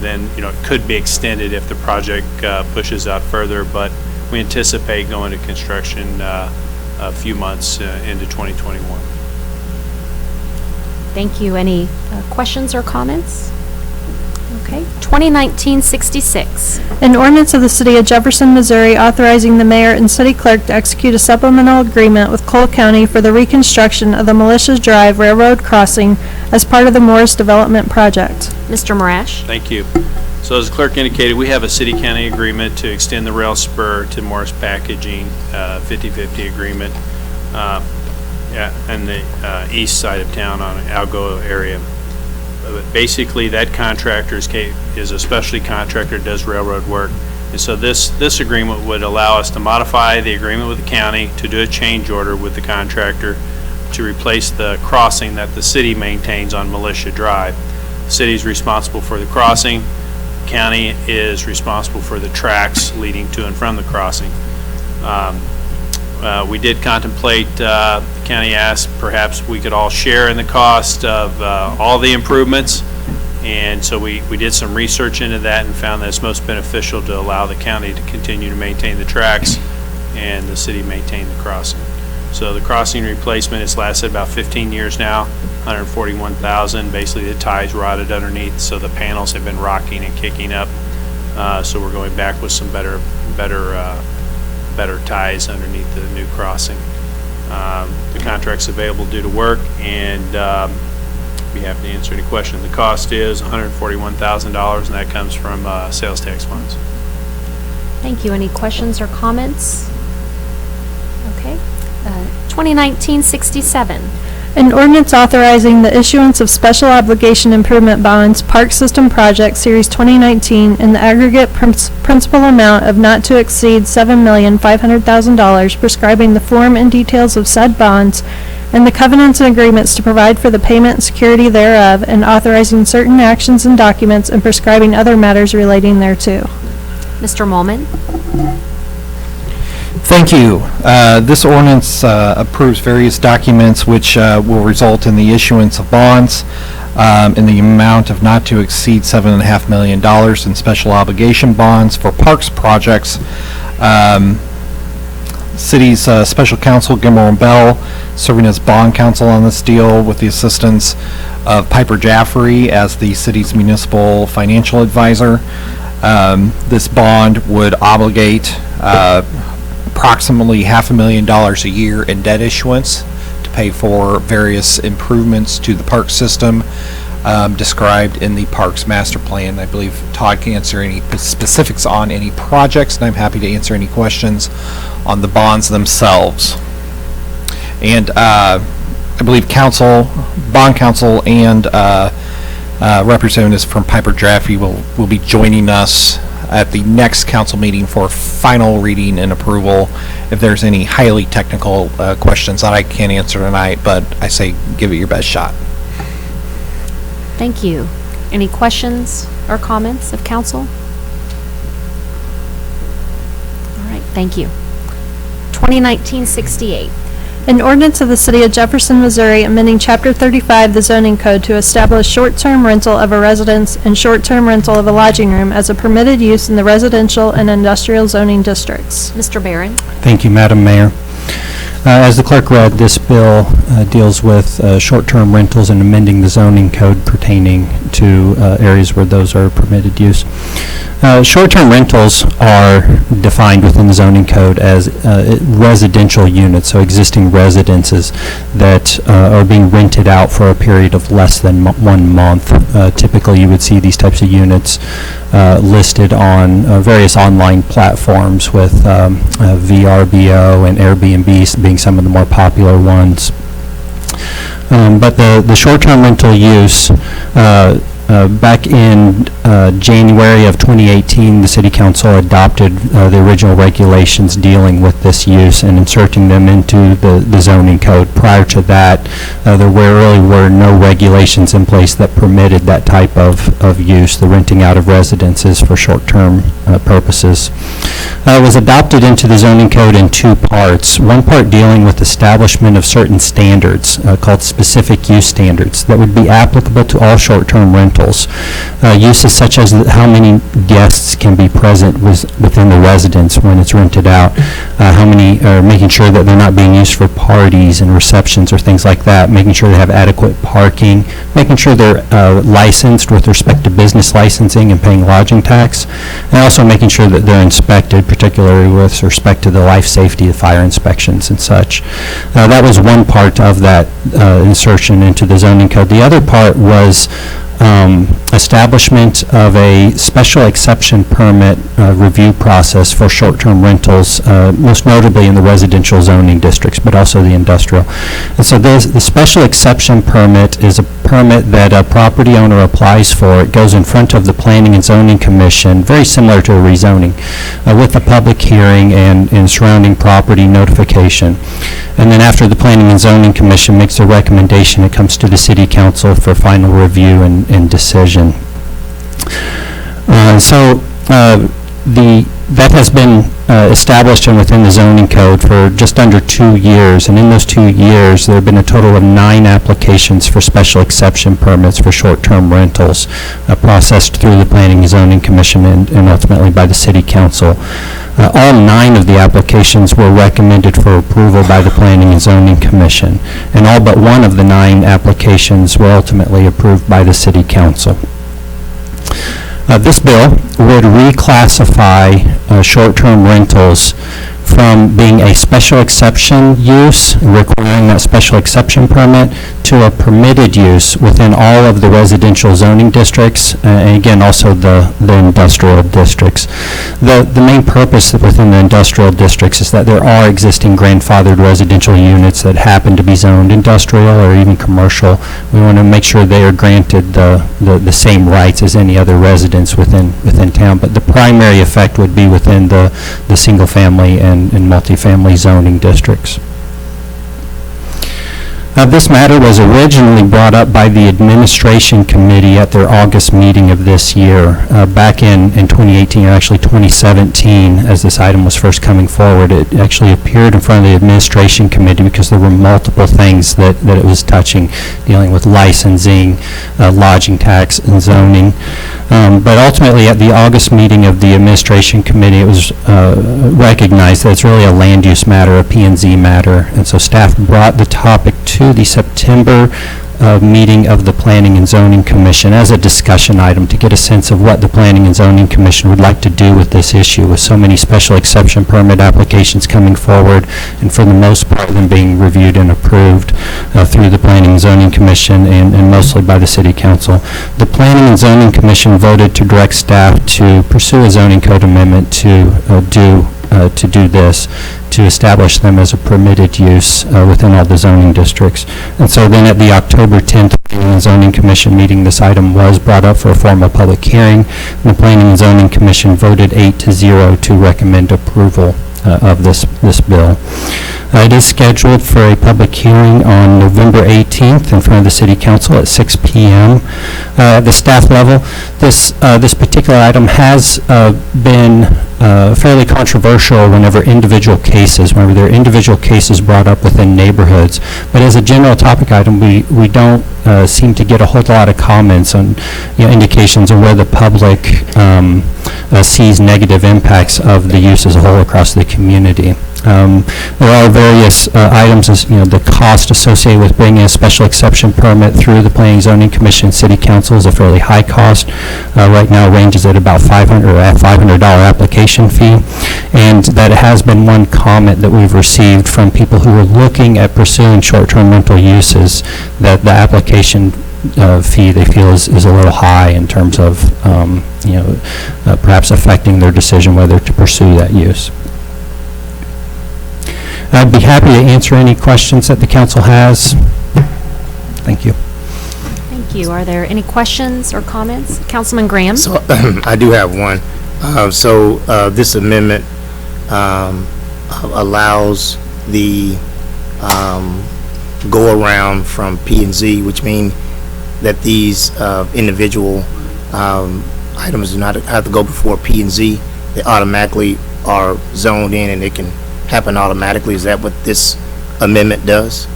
then it could be extended if the project pushes out further, but we anticipate going to construction a few months into 2021. Thank you. Any questions or comments? Okay. 2019-66. An ordinance of the City of Jefferson, Missouri authorizing the mayor and city clerk to execute a supplemental agreement with Cole County for the reconstruction of the Militia Drive Railroad Crossing as part of the Morris Development Project. Mr. Marash? Thank you. So as the clerk indicated, we have a city-county agreement to extend the rail spur to Morris Packaging, 50-50 agreement, and the east side of town on the Algo area. But basically, that contractor is a specialty contractor, does railroad work. And so this agreement would allow us to modify the agreement with the county to do a change order with the contractor to replace the crossing that the city maintains on Militia Drive. The city is responsible for the crossing. The county is responsible for the tracks leading to and from the crossing. We did contemplate, the county asked perhaps we could all share in the cost of all the improvements, and so we did some research into that and found that it's most beneficial to allow the county to continue to maintain the tracks and the city maintain the crossing. So the crossing replacement has lasted about 15 years now, $141,000. Basically the ties rotted underneath, so the panels have been rocking and kicking up. So we're going back with some better ties underneath the new crossing. The contract's available due to work, and be happy to answer any questions. The cost is $141,000, and that comes from sales tax funds. Thank you. Any questions or comments? Okay. 2019-67. An ordinance authorizing the issuance of special obligation improvement bonds, Park System Project Series 2019, in the aggregate principal amount of not to exceed $7,500,000, prescribing the form and details of said bonds, and the covenants and agreements to provide for the payment and security thereof, and authorizing certain actions and documents and prescribing other matters relating thereto. Mr. Molman? Thank you. This ordinance approves various documents which will result in the issuance of bonds in the amount of not to exceed $7.5 million in special obligation bonds for parks projects. City's special counsel, Gilmore and Bell, serving as bond counsel on this deal with the assistance of Piper Jaffray as the city's municipal financial advisor. This bond would obligate approximately $500,000 a year in debt issuance to pay for various improvements to the park system described in the Parks Master Plan. I believe Todd can answer any specifics on any projects, and I'm happy to answer any questions on the bonds themselves. And I believe bond counsel and representatives from Piper Jaffray will be joining us at the next council meeting for final reading and approval if there's any highly technical questions that I can't answer tonight, but I say give it your best shot. Thank you. Any questions or comments of council? All right, thank you. 2019-68. An ordinance of the City of Jefferson, Missouri, amending Chapter 35, the zoning code to establish short-term rental of a residence and short-term rental of a lodging room as a permitted use in the residential and industrial zoning districts. Mr. Barron? Thank you, Madam Mayor. As the clerk read, this bill deals with short-term rentals and amending the zoning code pertaining to areas where those are permitted use. Short-term rentals are defined within the zoning code as residential units, so existing residences that are being rented out for a period of less than 1 month. Typically, you would see these types of units listed on various online platforms with VRBO and Airbnb being some of the more popular ones. But the short-term rental use, back in January of 2018, the City Council adopted the original regulations dealing with this use and inserting them into the zoning code. Prior to that, there really were no regulations in place that permitted that type of use, the renting out of residences for short-term purposes. It was adopted into the zoning code in 2 parts. One part dealing with establishment of certain standards called specific use standards that would be applicable to all short-term rentals. Uses such as how many guests can be present within the residence when it's rented out, making sure that they're not being used for parties and receptions or things like that, making sure they have adequate parking, making sure they're licensed with respect to business licensing and paying lodging tax, and also making sure that they're inspected, particularly with respect to the life safety, the fire inspections and such. That was one part of that insertion into the zoning code. The other part was establishment of a special exception permit review process for short-term rentals, most notably in the residential zoning districts, but also the industrial. And so the special exception permit is a permit that a property owner applies for. It goes in front of the Planning and Zoning Commission, very similar to a rezoning, with a public hearing and surrounding property notification. And then after the Planning and Zoning Commission makes a recommendation, it comes to the City Council for final review and decision. That has been established and within the zoning code for just under 2 years, and in those 2 years there have been a total of 9 applications for special exception permits for short-term rentals processed through the Planning and Zoning Commission and ultimately by the City Council. All 9 of the applications were recommended for approval by the Planning and Zoning Commission, and all but 1 of the 9 applications were ultimately approved by the City Council. This bill would reclassify short-term rentals from being a special exception use, requiring that special exception permit, to a permitted use within all of the residential zoning districts, and again, also the industrial districts. The main purpose within the industrial districts is that there are existing grandfathered residential units that happen to be zoned industrial or even commercial. We want to make sure they are granted the same rights as any other residents within town, but the primary effect would be within the single-family and multifamily zoning districts. This matter was originally brought up by the Administration Committee at their August meeting of this year. Back in 2018, or actually 2017, as this item was first coming forward, it actually appeared in front of the Administration Committee because there were multiple things that it was touching, dealing with licensing, lodging tax, and zoning. But ultimately, at the August meeting of the Administration Committee, it was recognized that it's really a land use matter, a P&Z matter, and so staff brought the topic to the September meeting of the Planning and Zoning Commission as a discussion item to get a sense of what the Planning and Zoning Commission would like to do with this issue, with so many special exception permit applications coming forward, and for the most part them being reviewed and approved through the Planning and Zoning Commission and mostly by the City Council. The Planning and Zoning Commission voted to direct staff to pursue a zoning code amendment to do this, to establish them as a permitted use within all the zoning districts. And so then at the October 10th Planning and Zoning Commission meeting, this item was brought up for a formal public hearing, and the Planning and Zoning Commission voted 8-0 to recommend approval of this bill. It is scheduled for a public hearing on November 18th in front of the City Council at 6 p.m. At the staff level, this particular item has been fairly controversial whenever there are individual cases brought up within neighborhoods. But as a general topic item, we don't seem to get a whole lot of comments on indications of where the public sees negative impacts of the use as a whole across the community. There are various items, as the cost associated with bringing a special exception permit through the Planning Zoning Commission. City Council is a fairly high cost. Right now ranges at about $500 application fee. And that has been one comment that we've received from people who are looking at pursuing short-term rental uses, that the application fee they feel is a little high in terms of perhaps affecting their decision whether to pursue that use. I'd be happy to answer any questions that the council has. Thank you. Thank you. Are there any questions or comments? Councilman Graham? So I do have one. This amendment allows the go around from P&Z, which means that these individual items do not have to go before P&Z. They automatically are zoned in and it can happen automatically. Is that what this amendment does?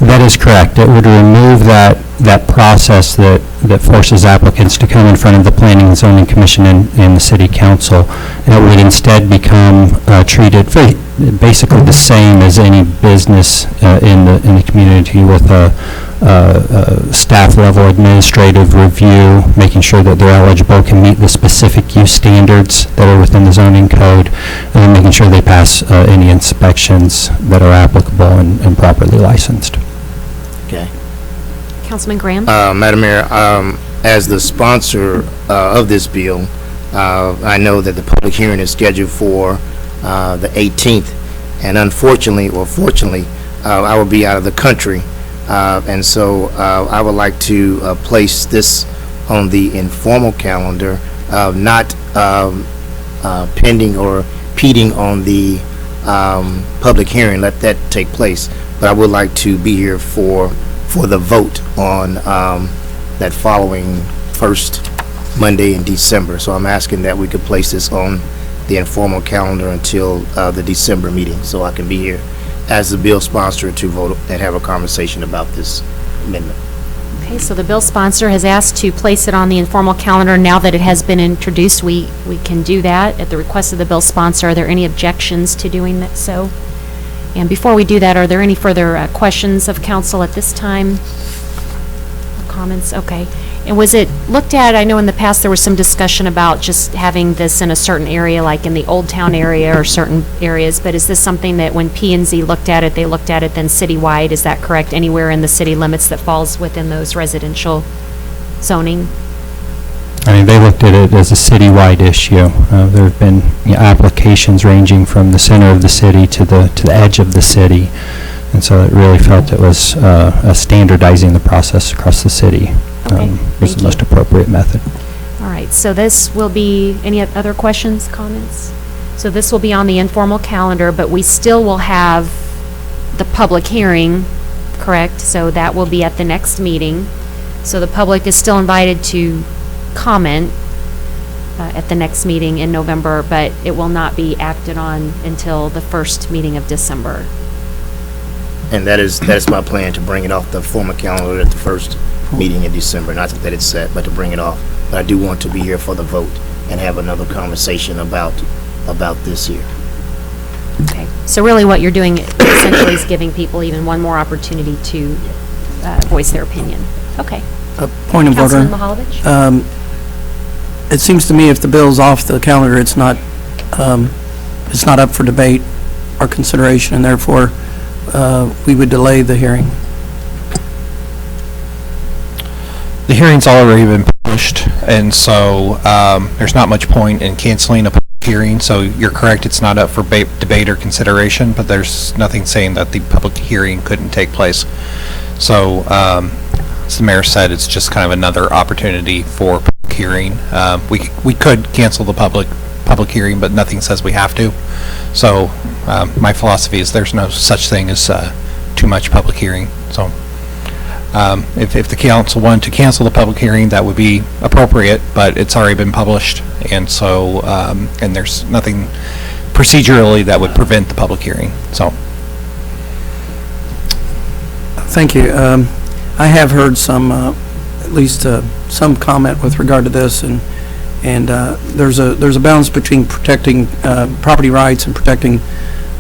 That is correct. It would remove that process that forces applicants to come in front of the Planning and Zoning Commission and the City Council. It would instead become treated basically the same as any business in the community, with a staff level administrative review, making sure that they're eligible, can meet the specific use standards that are within the zoning code, and then making sure they pass any inspections that are applicable and properly licensed. Okay. Councilman Graham? Madam Mayor, as the sponsor of this bill, I know that the public hearing is scheduled for the 18th, and unfortunately, or fortunately, I will be out of the country, and so I would like to place this on the informal calendar, not pending or impeding on the public hearing. Let that take place, but I would like to be here for the vote on that following first Monday in December. So I'm asking that we could place this on the informal calendar until the December meeting, so I can be here as the bill sponsor to vote and have a conversation about this amendment. Okay, so the bill sponsor has asked to place it on the informal calendar. Now that it has been introduced, we can do that at the request of the bill sponsor. Are there any objections to doing that so? And before we do that, are there any further questions of council at this time? Or comments? Okay. And was it looked at, I know in the past there was some discussion about just having this in a certain area, like in the Old Town area or certain areas, but is this something that when P&Z looked at it, they looked at it then citywide? Is that correct? Anywhere in the city limits that falls within those residential zoning? I mean, they looked at it as a citywide issue. There have been applications ranging from the center of the city to the edge of the city, and so it really felt it was standardizing the process across the city was the most appropriate method. All right, so this will be, any other questions, comments? So this will be on the informal calendar, but we still will have the public hearing, correct? So that will be at the next meeting. So the public is still invited to comment at the next meeting in November, but it will not be acted on until the first meeting of December. And that's my plan, to bring it off the formal calendar at the first meeting in December. Not that it's set, but to bring it off. But I do want to be here for the vote and have another conversation about this here. Okay, so really what you're doing essentially is giving people even one more opportunity to voice their opinion. Okay. Point of order. Councilman Mahalovich? It seems to me if the bill's off the calendar, it's not up for debate or consideration, and therefore we would delay the hearing. The hearing's already been published, and so there's not much point in canceling a public hearing. So you're correct, it's not up for debate or consideration, but there's nothing saying that the public hearing couldn't take place. So as the mayor said, it's just kind of another opportunity for public hearing. We could cancel the public public hearing, but nothing says we have to. So my philosophy is there's no such thing as too much public hearing. So if the council wanted to cancel the public hearing, that would be appropriate, but it's already been published, and so, and there's nothing procedurally that would prevent the public hearing, so. Thank you. I have heard some, at least some comment with regard to this, and there's a balance between protecting property rights and protecting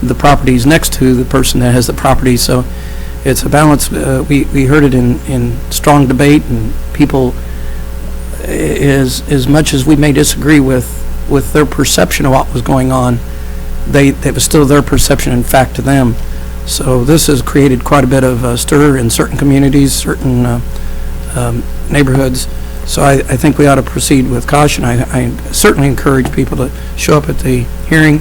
the properties next to the person that has the property. So it's a balance. We heard it in strong debate, and people, as much as we may disagree with their perception of what was going on, it was still their perception and fact to them. So this has created quite a bit of stir in certain communities, certain neighborhoods. So I think we ought to proceed with caution. I certainly encourage people to show up at the hearing.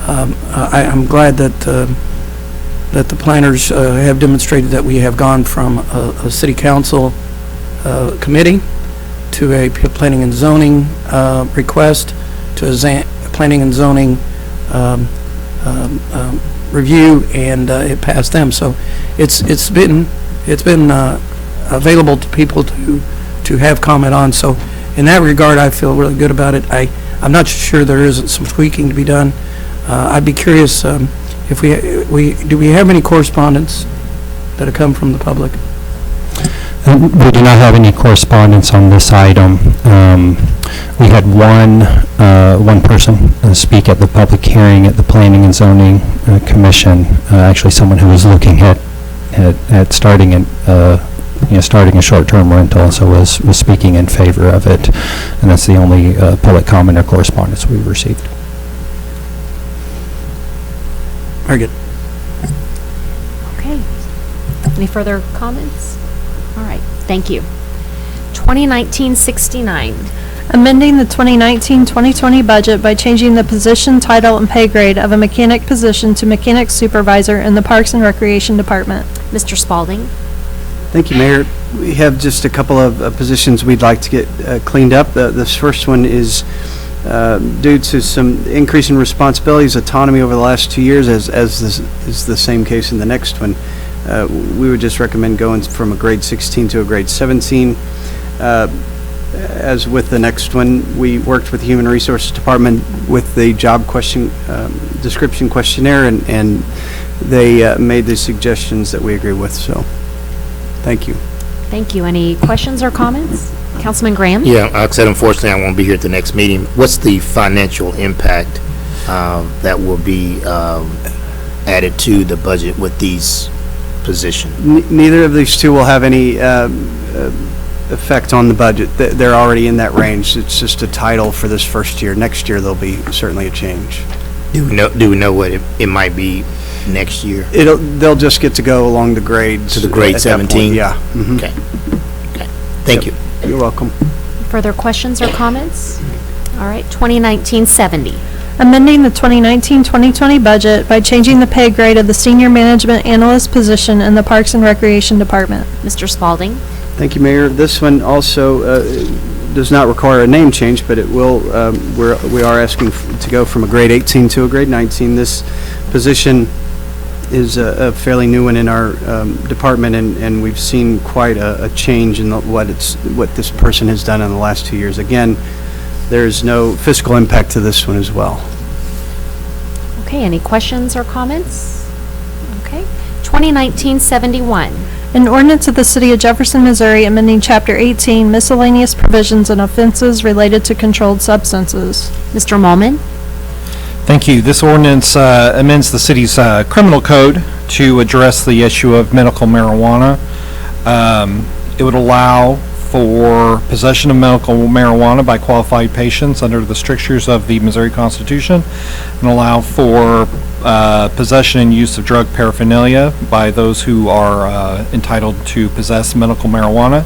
I'm glad that the planners have demonstrated that we have gone from a city council committee to a planning and zoning request to a planning and zoning review, and it passed them. So it's been available to people to have comment on. So in that regard, I feel really good about it. I'm not sure there isn't some tweaking to be done. I'd be curious if do we have any correspondence that have come from the public? We do not have any correspondence on this item. We had one person speak at the public hearing at the Planning and Zoning Commission. Actually, someone who was looking at starting a short-term rental, so was speaking in favor of it, and that's the only public comment or correspondence we've received. Very good. Okay. Any further comments? All right, thank you. 2019-69. Amending the 2019-2020 budget by changing the position, title, and pay grade of a mechanic position to mechanic supervisor in the Parks and Recreation Department. Mr. Spalding. Thank you, Mayor. We have just a couple of positions we'd like to get cleaned up. This first one is due to some increase in responsibilities, autonomy over the last 2 years, as this is the same case in the next one. We would just recommend going from a grade 16 to a grade 17. As with the next one, we worked with the Human Resources Department with the job description questionnaire, and they made the suggestions that we agree with. So, thank you. Thank you. Any questions or comments? Councilman Graham? Yeah, like I said, unfortunately, I won't be here at the next meeting. What's the financial impact that will be added to the budget with these positions? Neither of these two will have any effect on the budget. They're already in that range. It's just a title for this first year. Next year, there'll be certainly a change. Do we know what it might be next year? They'll just get to go along the grades. To the grade 17? Yeah. Mm-hmm. Okay. Thank you. You're welcome. Further questions or comments? All right, 2019-70. Amending the 2019-2020 budget by changing the pay grade of the senior management analyst position in the Parks and Recreation Department. Mr. Spalding. Thank you, Mayor. This one also does not require a name change, but it will. We are asking to go from a grade 18 to a grade 19. This position is a fairly new one in our department, and we've seen quite a change in what this person has done in the last 2 years. Again, there's no fiscal impact to this one as well. Okay, any questions or comments? Okay, 2019-71. An ordinance of the City of Jefferson, Missouri, amending Chapter 18, miscellaneous provisions and offenses related to controlled substances. Mr. Mullman? Thank you. This ordinance amends the city's criminal code to address the issue of medical marijuana. It would allow for possession of medical marijuana by qualified patients under the strictures of the Missouri Constitution, and allow for possession and use of drug paraphernalia by those who are entitled to possess medical marijuana.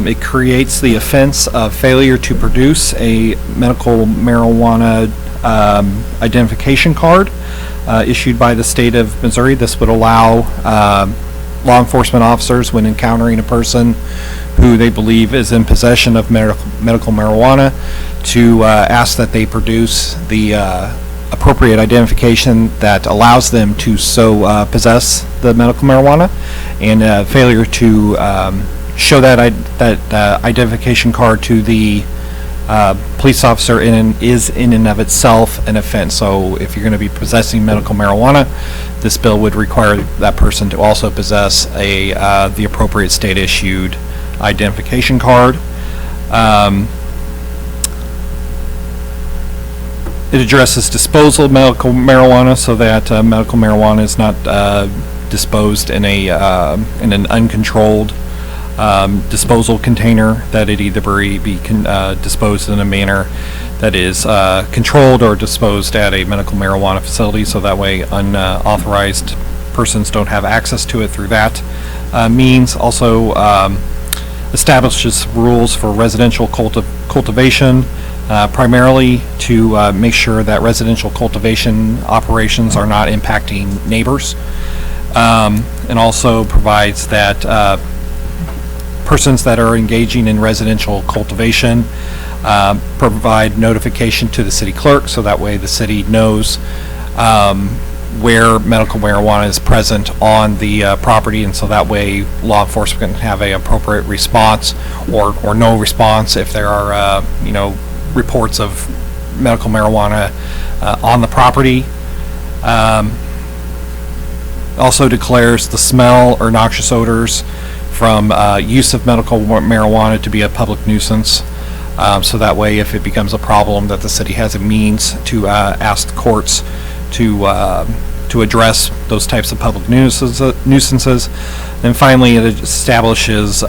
It creates the offense of failure to produce a medical marijuana identification card issued by the state of Missouri. This would allow law enforcement officers, when encountering a person who they believe is in possession of medical marijuana to ask that they produce the appropriate identification that allows them to so possess the medical marijuana, and failure to show that identification card to the police officer is in and of itself an offense. So if you're going to be possessing medical marijuana, this bill would require that person to also possess the appropriate state-issued identification card. It addresses disposal of medical marijuana so that medical marijuana is not disposed in an uncontrolled disposal container, that it either be disposed in a manner that is controlled or disposed at a medical marijuana facility, so that way unauthorized persons don't have access to it through that means. Also establishes rules for residential cultivation, primarily to make sure that residential cultivation operations are not impacting neighbors, and also provides that persons that are engaging in residential cultivation provide notification to the city clerk, so that way the city knows where medical marijuana is present on the property, and so that way law enforcement can have an appropriate response or no response if there are reports of medical marijuana on the property. Also declares the smell or noxious odors from use of medical marijuana to be a public nuisance, so that way if it becomes a problem that the city has a means to ask the courts to address those types of public nuisances. Then finally it establishes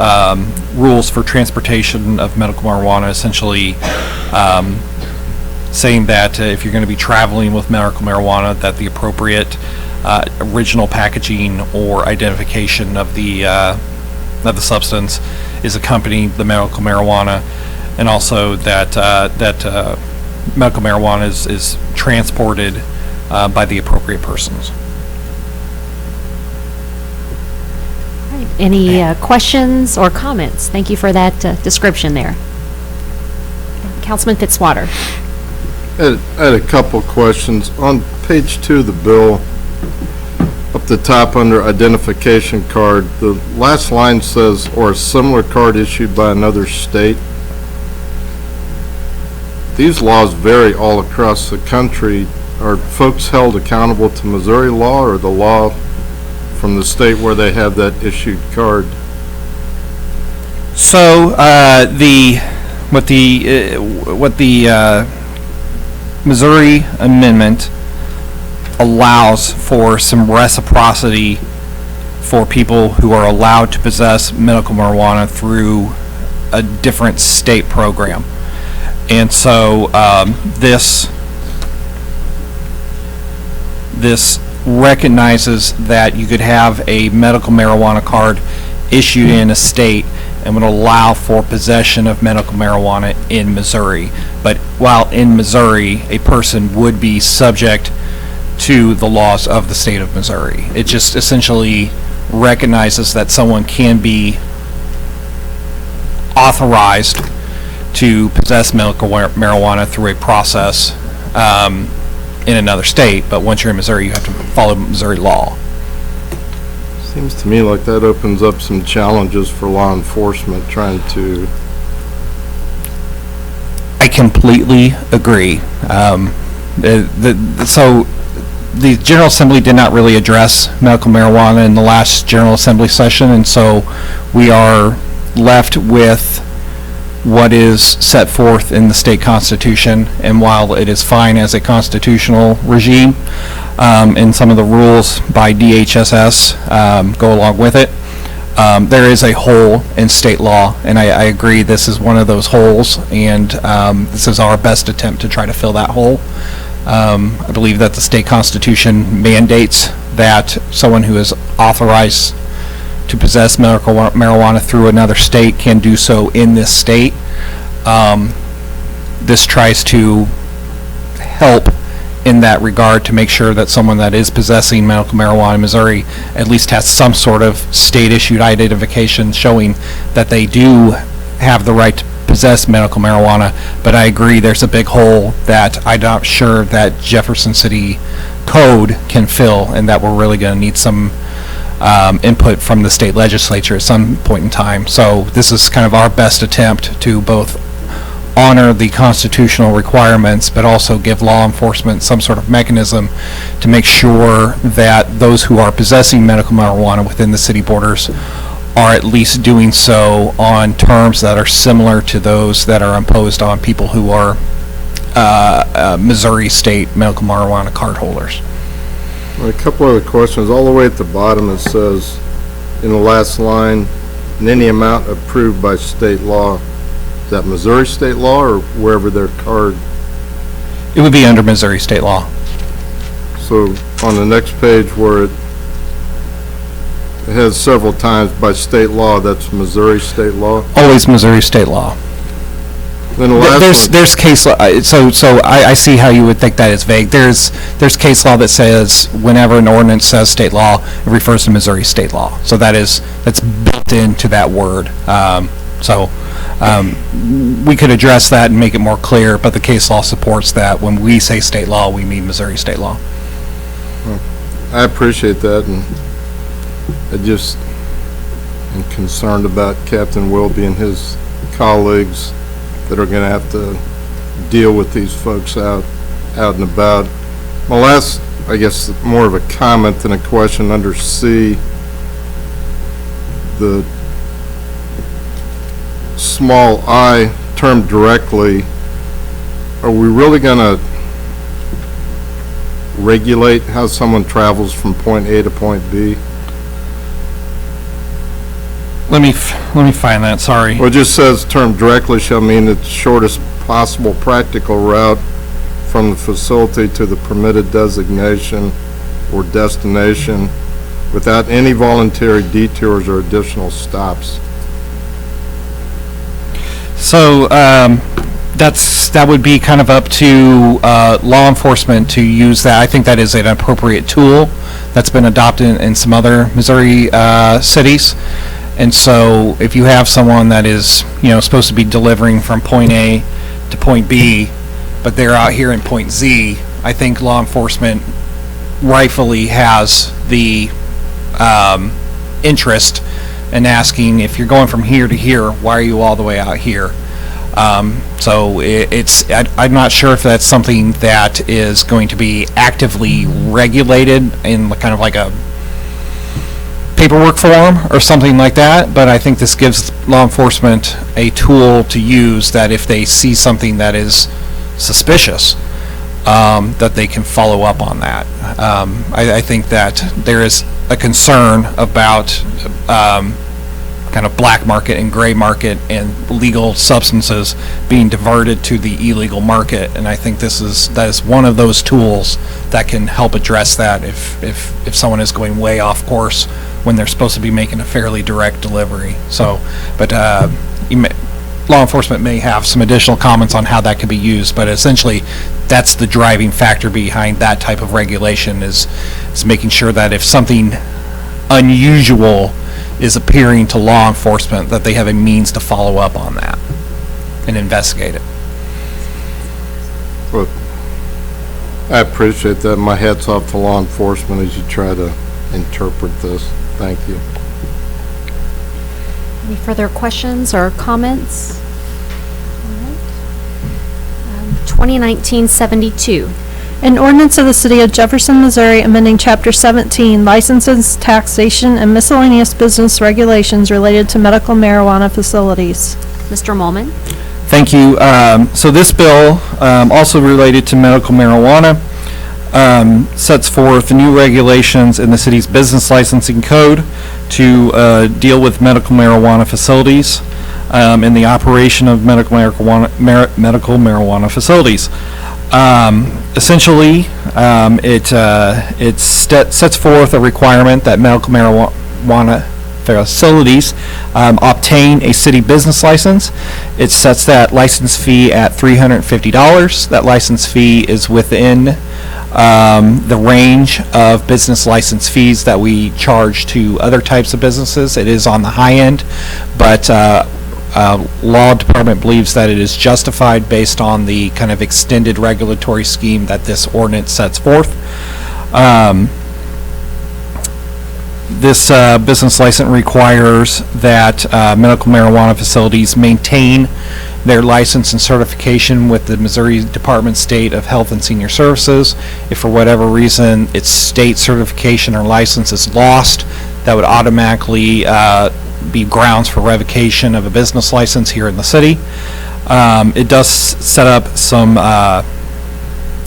rules for transportation of medical marijuana, essentially saying that if you're going to be traveling with medical marijuana, that the appropriate original packaging or identification of the substance is accompanying the medical marijuana, and also that medical marijuana is transported by the appropriate persons. Any questions or comments? Thank you for that description there. Councilman Fitzwater. I had a couple questions. On page 2 of the bill, up the top under identification card, the last line says, or a similar card issued by another state. These laws vary all across the country. Are folks held accountable to Missouri law or the law from the state where they have that issued card? So what the Missouri amendment allows for some reciprocity for people who are allowed to possess medical marijuana through a different state program. And so this recognizes that you could have a medical marijuana card issued in a state and would allow for possession of medical marijuana in Missouri. But while in Missouri, a person would be subject to the laws of the state of Missouri. It just essentially recognizes that someone can be authorized to possess medical marijuana through a process in another state, but once you're in Missouri, you have to follow Missouri law. Seems to me like that opens up some challenges for law enforcement trying to... I completely agree. So the General Assembly did not really address medical marijuana in the last General Assembly session, and so we are left with what is set forth in the state constitution. And while it is fine as a constitutional regime, and some of the rules by DHSS go along with it, there is a hole in state law, and I agree this is one of those holes, and this is our best attempt to try to fill that hole. I believe that the state constitution mandates that someone who is authorized to possess medical marijuana through another state can do so in this state. This tries to help in that regard to make sure that someone that is possessing medical marijuana in Missouri at least has some sort of state-issued identification showing that they do have the right to possess medical marijuana. But I agree, there's a big hole that I'm not sure that Jefferson City Code can fill, and that we're really going to need some input from the state legislature at some point in time. So this is kind of our best attempt to both honor the constitutional requirements, but also give law enforcement some sort of mechanism to make sure that those who are possessing medical marijuana within the city borders are at least doing so on terms that are similar to those that are imposed on people who are Missouri state medical marijuana card holders. A couple other questions. All the way at the bottom, it says in the last line, in any amount approved by state law. Is that Missouri state law or wherever their card? It would be under Missouri state law. So on the next page where it has several times by state law, that's Missouri state law? Always Missouri state law. Then the last There's case law, so I see how you would think that is vague. There's case law that says whenever an ordinance says state law, it refers to Missouri state law. So that's built into that word. We could address that and make it more clear, but the case law supports that when we say state law, we mean Missouri state law. I appreciate that, and I just am concerned about Captain Wilby and his colleagues that are going to have to deal with these folks out and about. My last, I guess, more of a comment than a question under C, the small I termed directly, are we really going to regulate how someone travels from point A to point B? Let me find that, sorry. Well, it just says term directly shall mean the shortest possible practical route from the facility to the permitted designation or destination without any voluntary detours or additional stops. So that would be kind of up to law enforcement to use that. I think that is an appropriate tool that's been adopted in some other Missouri cities. And so if you have someone that is, supposed to be delivering from point A to point B, but they're out here in point Z, I think law enforcement rightfully has the interest in asking, if you're going from here to here, why are you all the way out here? So I'm not sure if that's something that is going to be actively regulated in kind of like a paperwork form or something like that, but I think this gives law enforcement a tool to use that if they see something that is suspicious, that they can follow up on that. I think that there is a concern about kind of black market and gray market and legal substances being diverted to the illegal market, and I think that is one of those tools that can help address that if someone is going way off course when they're supposed to be making a fairly direct delivery. So, but law enforcement may have some additional comments on how that could be used, but essentially that's the driving factor behind that type of regulation is making sure that if something unusual is appearing to law enforcement, that they have a means to follow up on that and investigate it. Well, I appreciate that. My hat's off to law enforcement as you try to interpret this. Thank you. Any further questions or comments? All right. 2019-72. An ordinance of the City of Jefferson, Missouri, amending Chapter 17, Licenses, Taxation, and Miscellaneous Business Regulations related to medical marijuana facilities. Mr. Molman. Thank you. So this bill, also related to medical marijuana, sets forth new regulations in the city's business licensing code to deal with medical marijuana facilities and the operation of medical marijuana facilities. Essentially, it sets forth a requirement that medical marijuana facilities obtain a city business license. It sets that license fee at $350. That license fee is within the range of business license fees that we charge to other types of businesses. It is on the high end, but law department believes that it is justified based on the kind of extended regulatory scheme that this ordinance sets forth. This business license requires that medical marijuana facilities maintain their license and certification with the Missouri Department State of Health and Senior Services. If for whatever reason its state certification or license is lost, that would automatically be grounds for revocation of a business license here in the city. It does set up some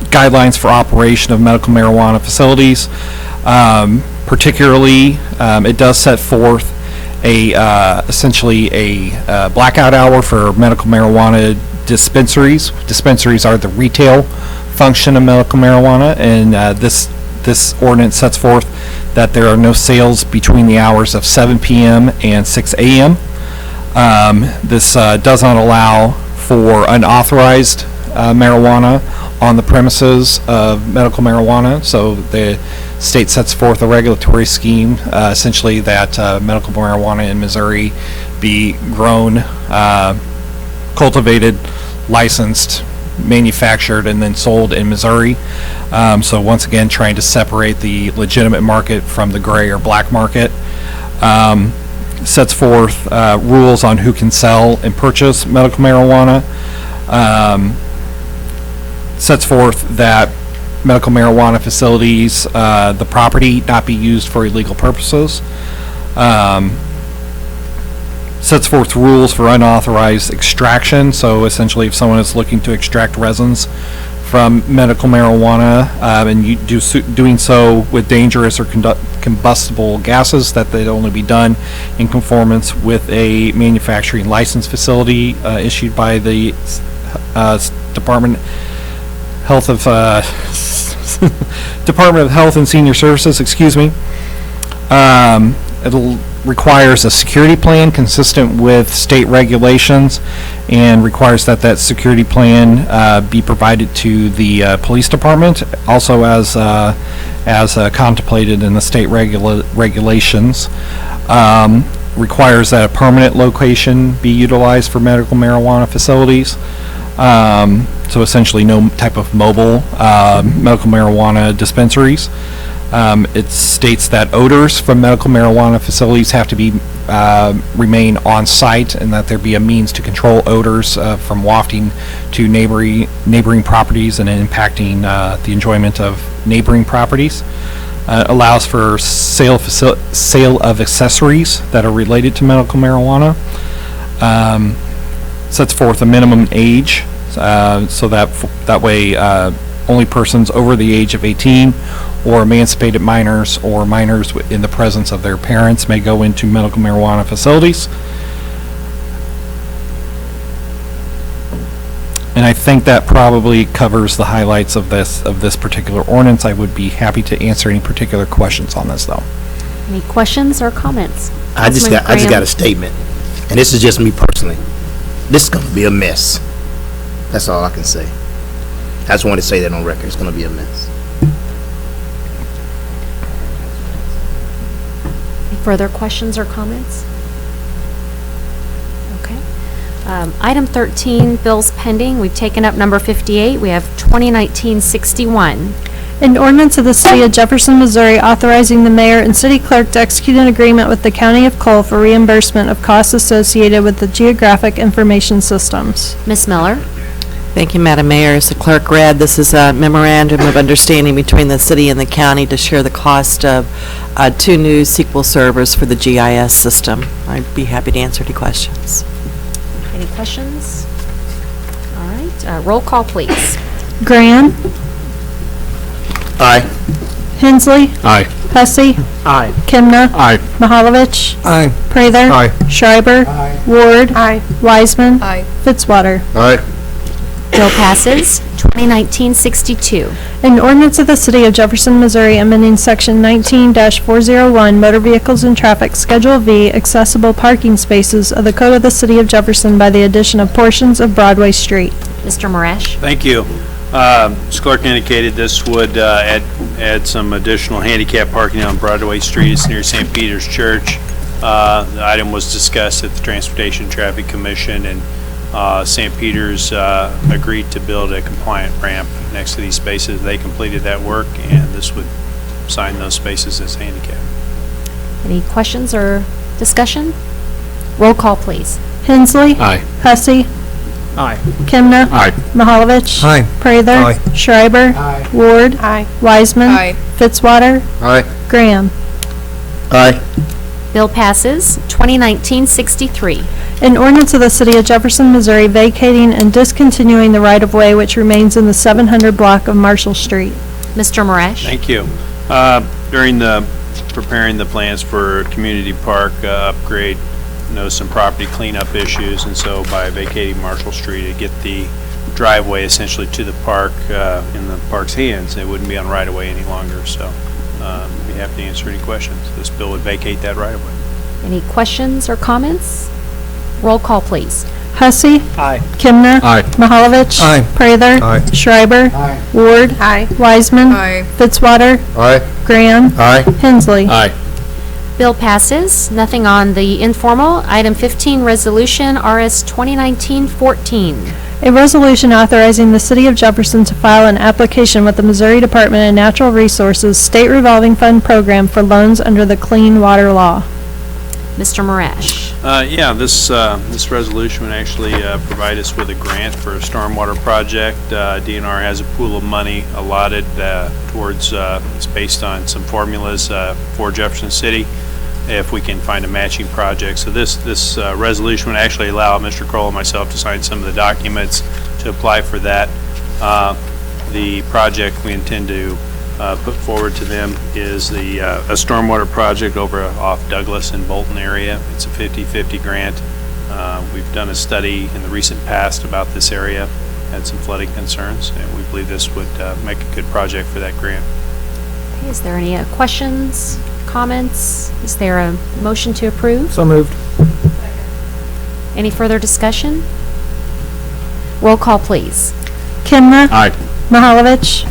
guidelines for operation of medical marijuana facilities. Particularly, it does set forth essentially a blackout hour for medical marijuana dispensaries. Dispensaries are the retail function of medical marijuana, and this ordinance sets forth that there are no sales between the hours of 7 p.m. and 6 a.m. This does not allow for unauthorized marijuana on the premises of medical marijuana, so the state sets forth a regulatory scheme, essentially that medical marijuana in Missouri be grown, cultivated, licensed, manufactured, and then sold in Missouri. So once again, trying to separate the legitimate market from the gray or black market. Sets forth rules on who can sell and purchase medical marijuana. Sets forth that medical marijuana facilities, the property not be used for illegal purposes. Sets forth rules for unauthorized extraction. So essentially, if someone is looking to extract resins from medical marijuana and you doing so with dangerous or combustible gases, that they'd only be done in conformance with a manufacturing license facility issued by the Department of Health and Senior Services, excuse me. It requires a security plan consistent with state regulations, and requires that security plan be provided to the police department, also as contemplated in the state regulations. Requires that a permanent location be utilized for medical marijuana facilities. So essentially no type of mobile medical marijuana dispensaries. It states that odors from medical marijuana facilities have to be remain on site, and that there be a means to control odors from wafting to neighboring properties and impacting the enjoyment of neighboring properties. Allows for sale of accessories that are related to medical marijuana. Sets forth a minimum age, so that way only persons over the age of 18 or emancipated minors or minors in the presence of their parents may go into medical marijuana facilities. And I think that probably covers the highlights of this particular ordinance. I would be happy to answer any particular questions on this, though. Any questions or comments? I just got a statement, and this is just me personally. This is going to be a mess. That's all I can say. I just want to say that on record. It's going to be a mess. Any further questions or comments? Okay. Item 13, bills pending. We've taken up number 58. We have 2019-61. An ordinance of the City of Jefferson, Missouri authorizing the mayor and city clerk to execute an agreement with the County of Cole for reimbursement of costs associated with the geographic information systems. Ms. Miller? Thank you, Madam Mayor. As the clerk read, this is a memorandum of understanding between the city and the county to share the cost of 2 new SQL servers for the GIS system. I'd be happy to answer any questions. Any questions? All right. Roll call, please. Graham? Aye. Hensley? Aye. Hussey? Aye. Kimna? Aye. Mahalovich? Aye. Prather? Aye. Schreiber? Ward? Wiseman? Fitzwater? Aye. Bill passes. 2019-62. An ordinance of the City of Jefferson, Missouri amending Section 19-401 Motor Vehicles and Traffic Schedule V accessible parking spaces of the Code of the City of Jefferson by the addition of portions of Broadway Street. Mr. Marash? Thank you. As clerk indicated, this would add some additional handicap parking on Broadway Street. It's near St. Peter's Church. The item was discussed at the Transportation Traffic Commission, and St. Peter's agreed to build a compliant ramp next to these spaces. They completed that work, and this would sign those spaces as handicap. Any questions or discussion? Roll call, please. Hensley. Aye. Hussey. Aye. Kimna. Aye. Mahalovich. Aye. Prather. Aye. Schreiber. Aye. Ward. Aye. Wiseman. Aye. Fitzwater. Aye. Graham. Aye. Bill passes. 2019-63. An ordinance of the City of Jefferson, Missouri vacating and discontinuing the right-of-way which remains in the 700 block of Marshall Street. Mr. Marash? Thank you. During preparing the plans for community park upgrade, some property cleanup issues, and so by vacating Marshall Street, to get the driveway essentially to the park in the park's hands, it wouldn't be on right-of-way any longer, so be happy to answer any questions. This bill would vacate that right-of-way. Any questions or comments? Roll call, please. Hussey. Aye. Kimna. Aye. Mahalovich. Aye. Prather. Aye. Schreiber. Aye. Ward. Aye. Wiseman. Aye. Fitzwater. Aye. Graham. Aye. Hensley. Aye. Bill passes. Nothing on the informal. Item 15, resolution RS 2019-14. A resolution authorizing the City of Jefferson to file an application with the Missouri Department of Natural Resources State Revolving Fund Program for loans under the Clean Water Law. Mr. Marash? Yeah, this resolution would actually provide us with a grant for a stormwater project. DNR has a pool of money allotted towards, it's based on some formulas for Jefferson City, if we can find a matching project. So this resolution would actually allow Mr. Kroll and myself to sign some of the documents to apply for that. The project we intend to put forward to them is a stormwater project over off Douglas and Bolton area. It's a 50-50 grant. We've done a study in the recent past about this area, had some flooding concerns, and we believe this would make a good project for that grant. Okay, is there any questions, comments? Is there a motion to approve? So moved. Any further discussion? Roll call, please. Kimna. Aye. Mahalovich.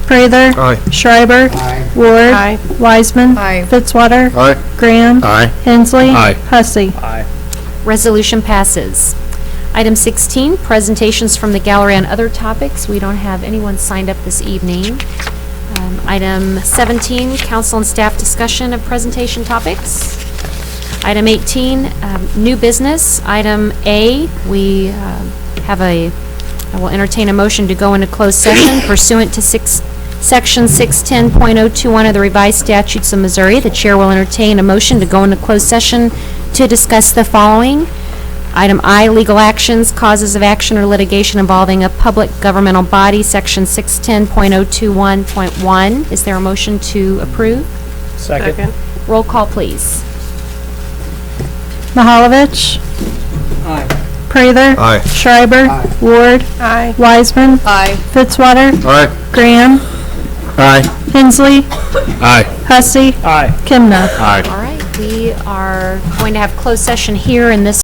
Prather. Aye. Schreiber. Aye. Ward. Aye. Wiseman. Aye. Fitzwater. Aye. Graham. Aye. Hensley. Aye. Hussey. Aye. Resolution passes. Item 16, presentations from the gallery on other topics. We don't have anyone signed up this evening. Item 17, council and staff discussion of presentation topics. Item 18, new business. Item A, I will entertain a motion to go into closed session pursuant to Section 610.021 of the revised statutes of Missouri. The chair will entertain a motion to go into closed session to discuss the following. Item I, legal actions, causes of action or litigation involving a public governmental body, Section 610.021.1. Is there a motion to approve? Second. Roll call, please. Mahalovich. Aye. Prather. Aye. Schreiber. Aye. Ward. Aye. Wiseman. Aye. Fitzwater. Aye. Graham. Aye. Hensley. Aye. Hussey. Aye. Kimna. Aye. All right, we are going to have closed session here in this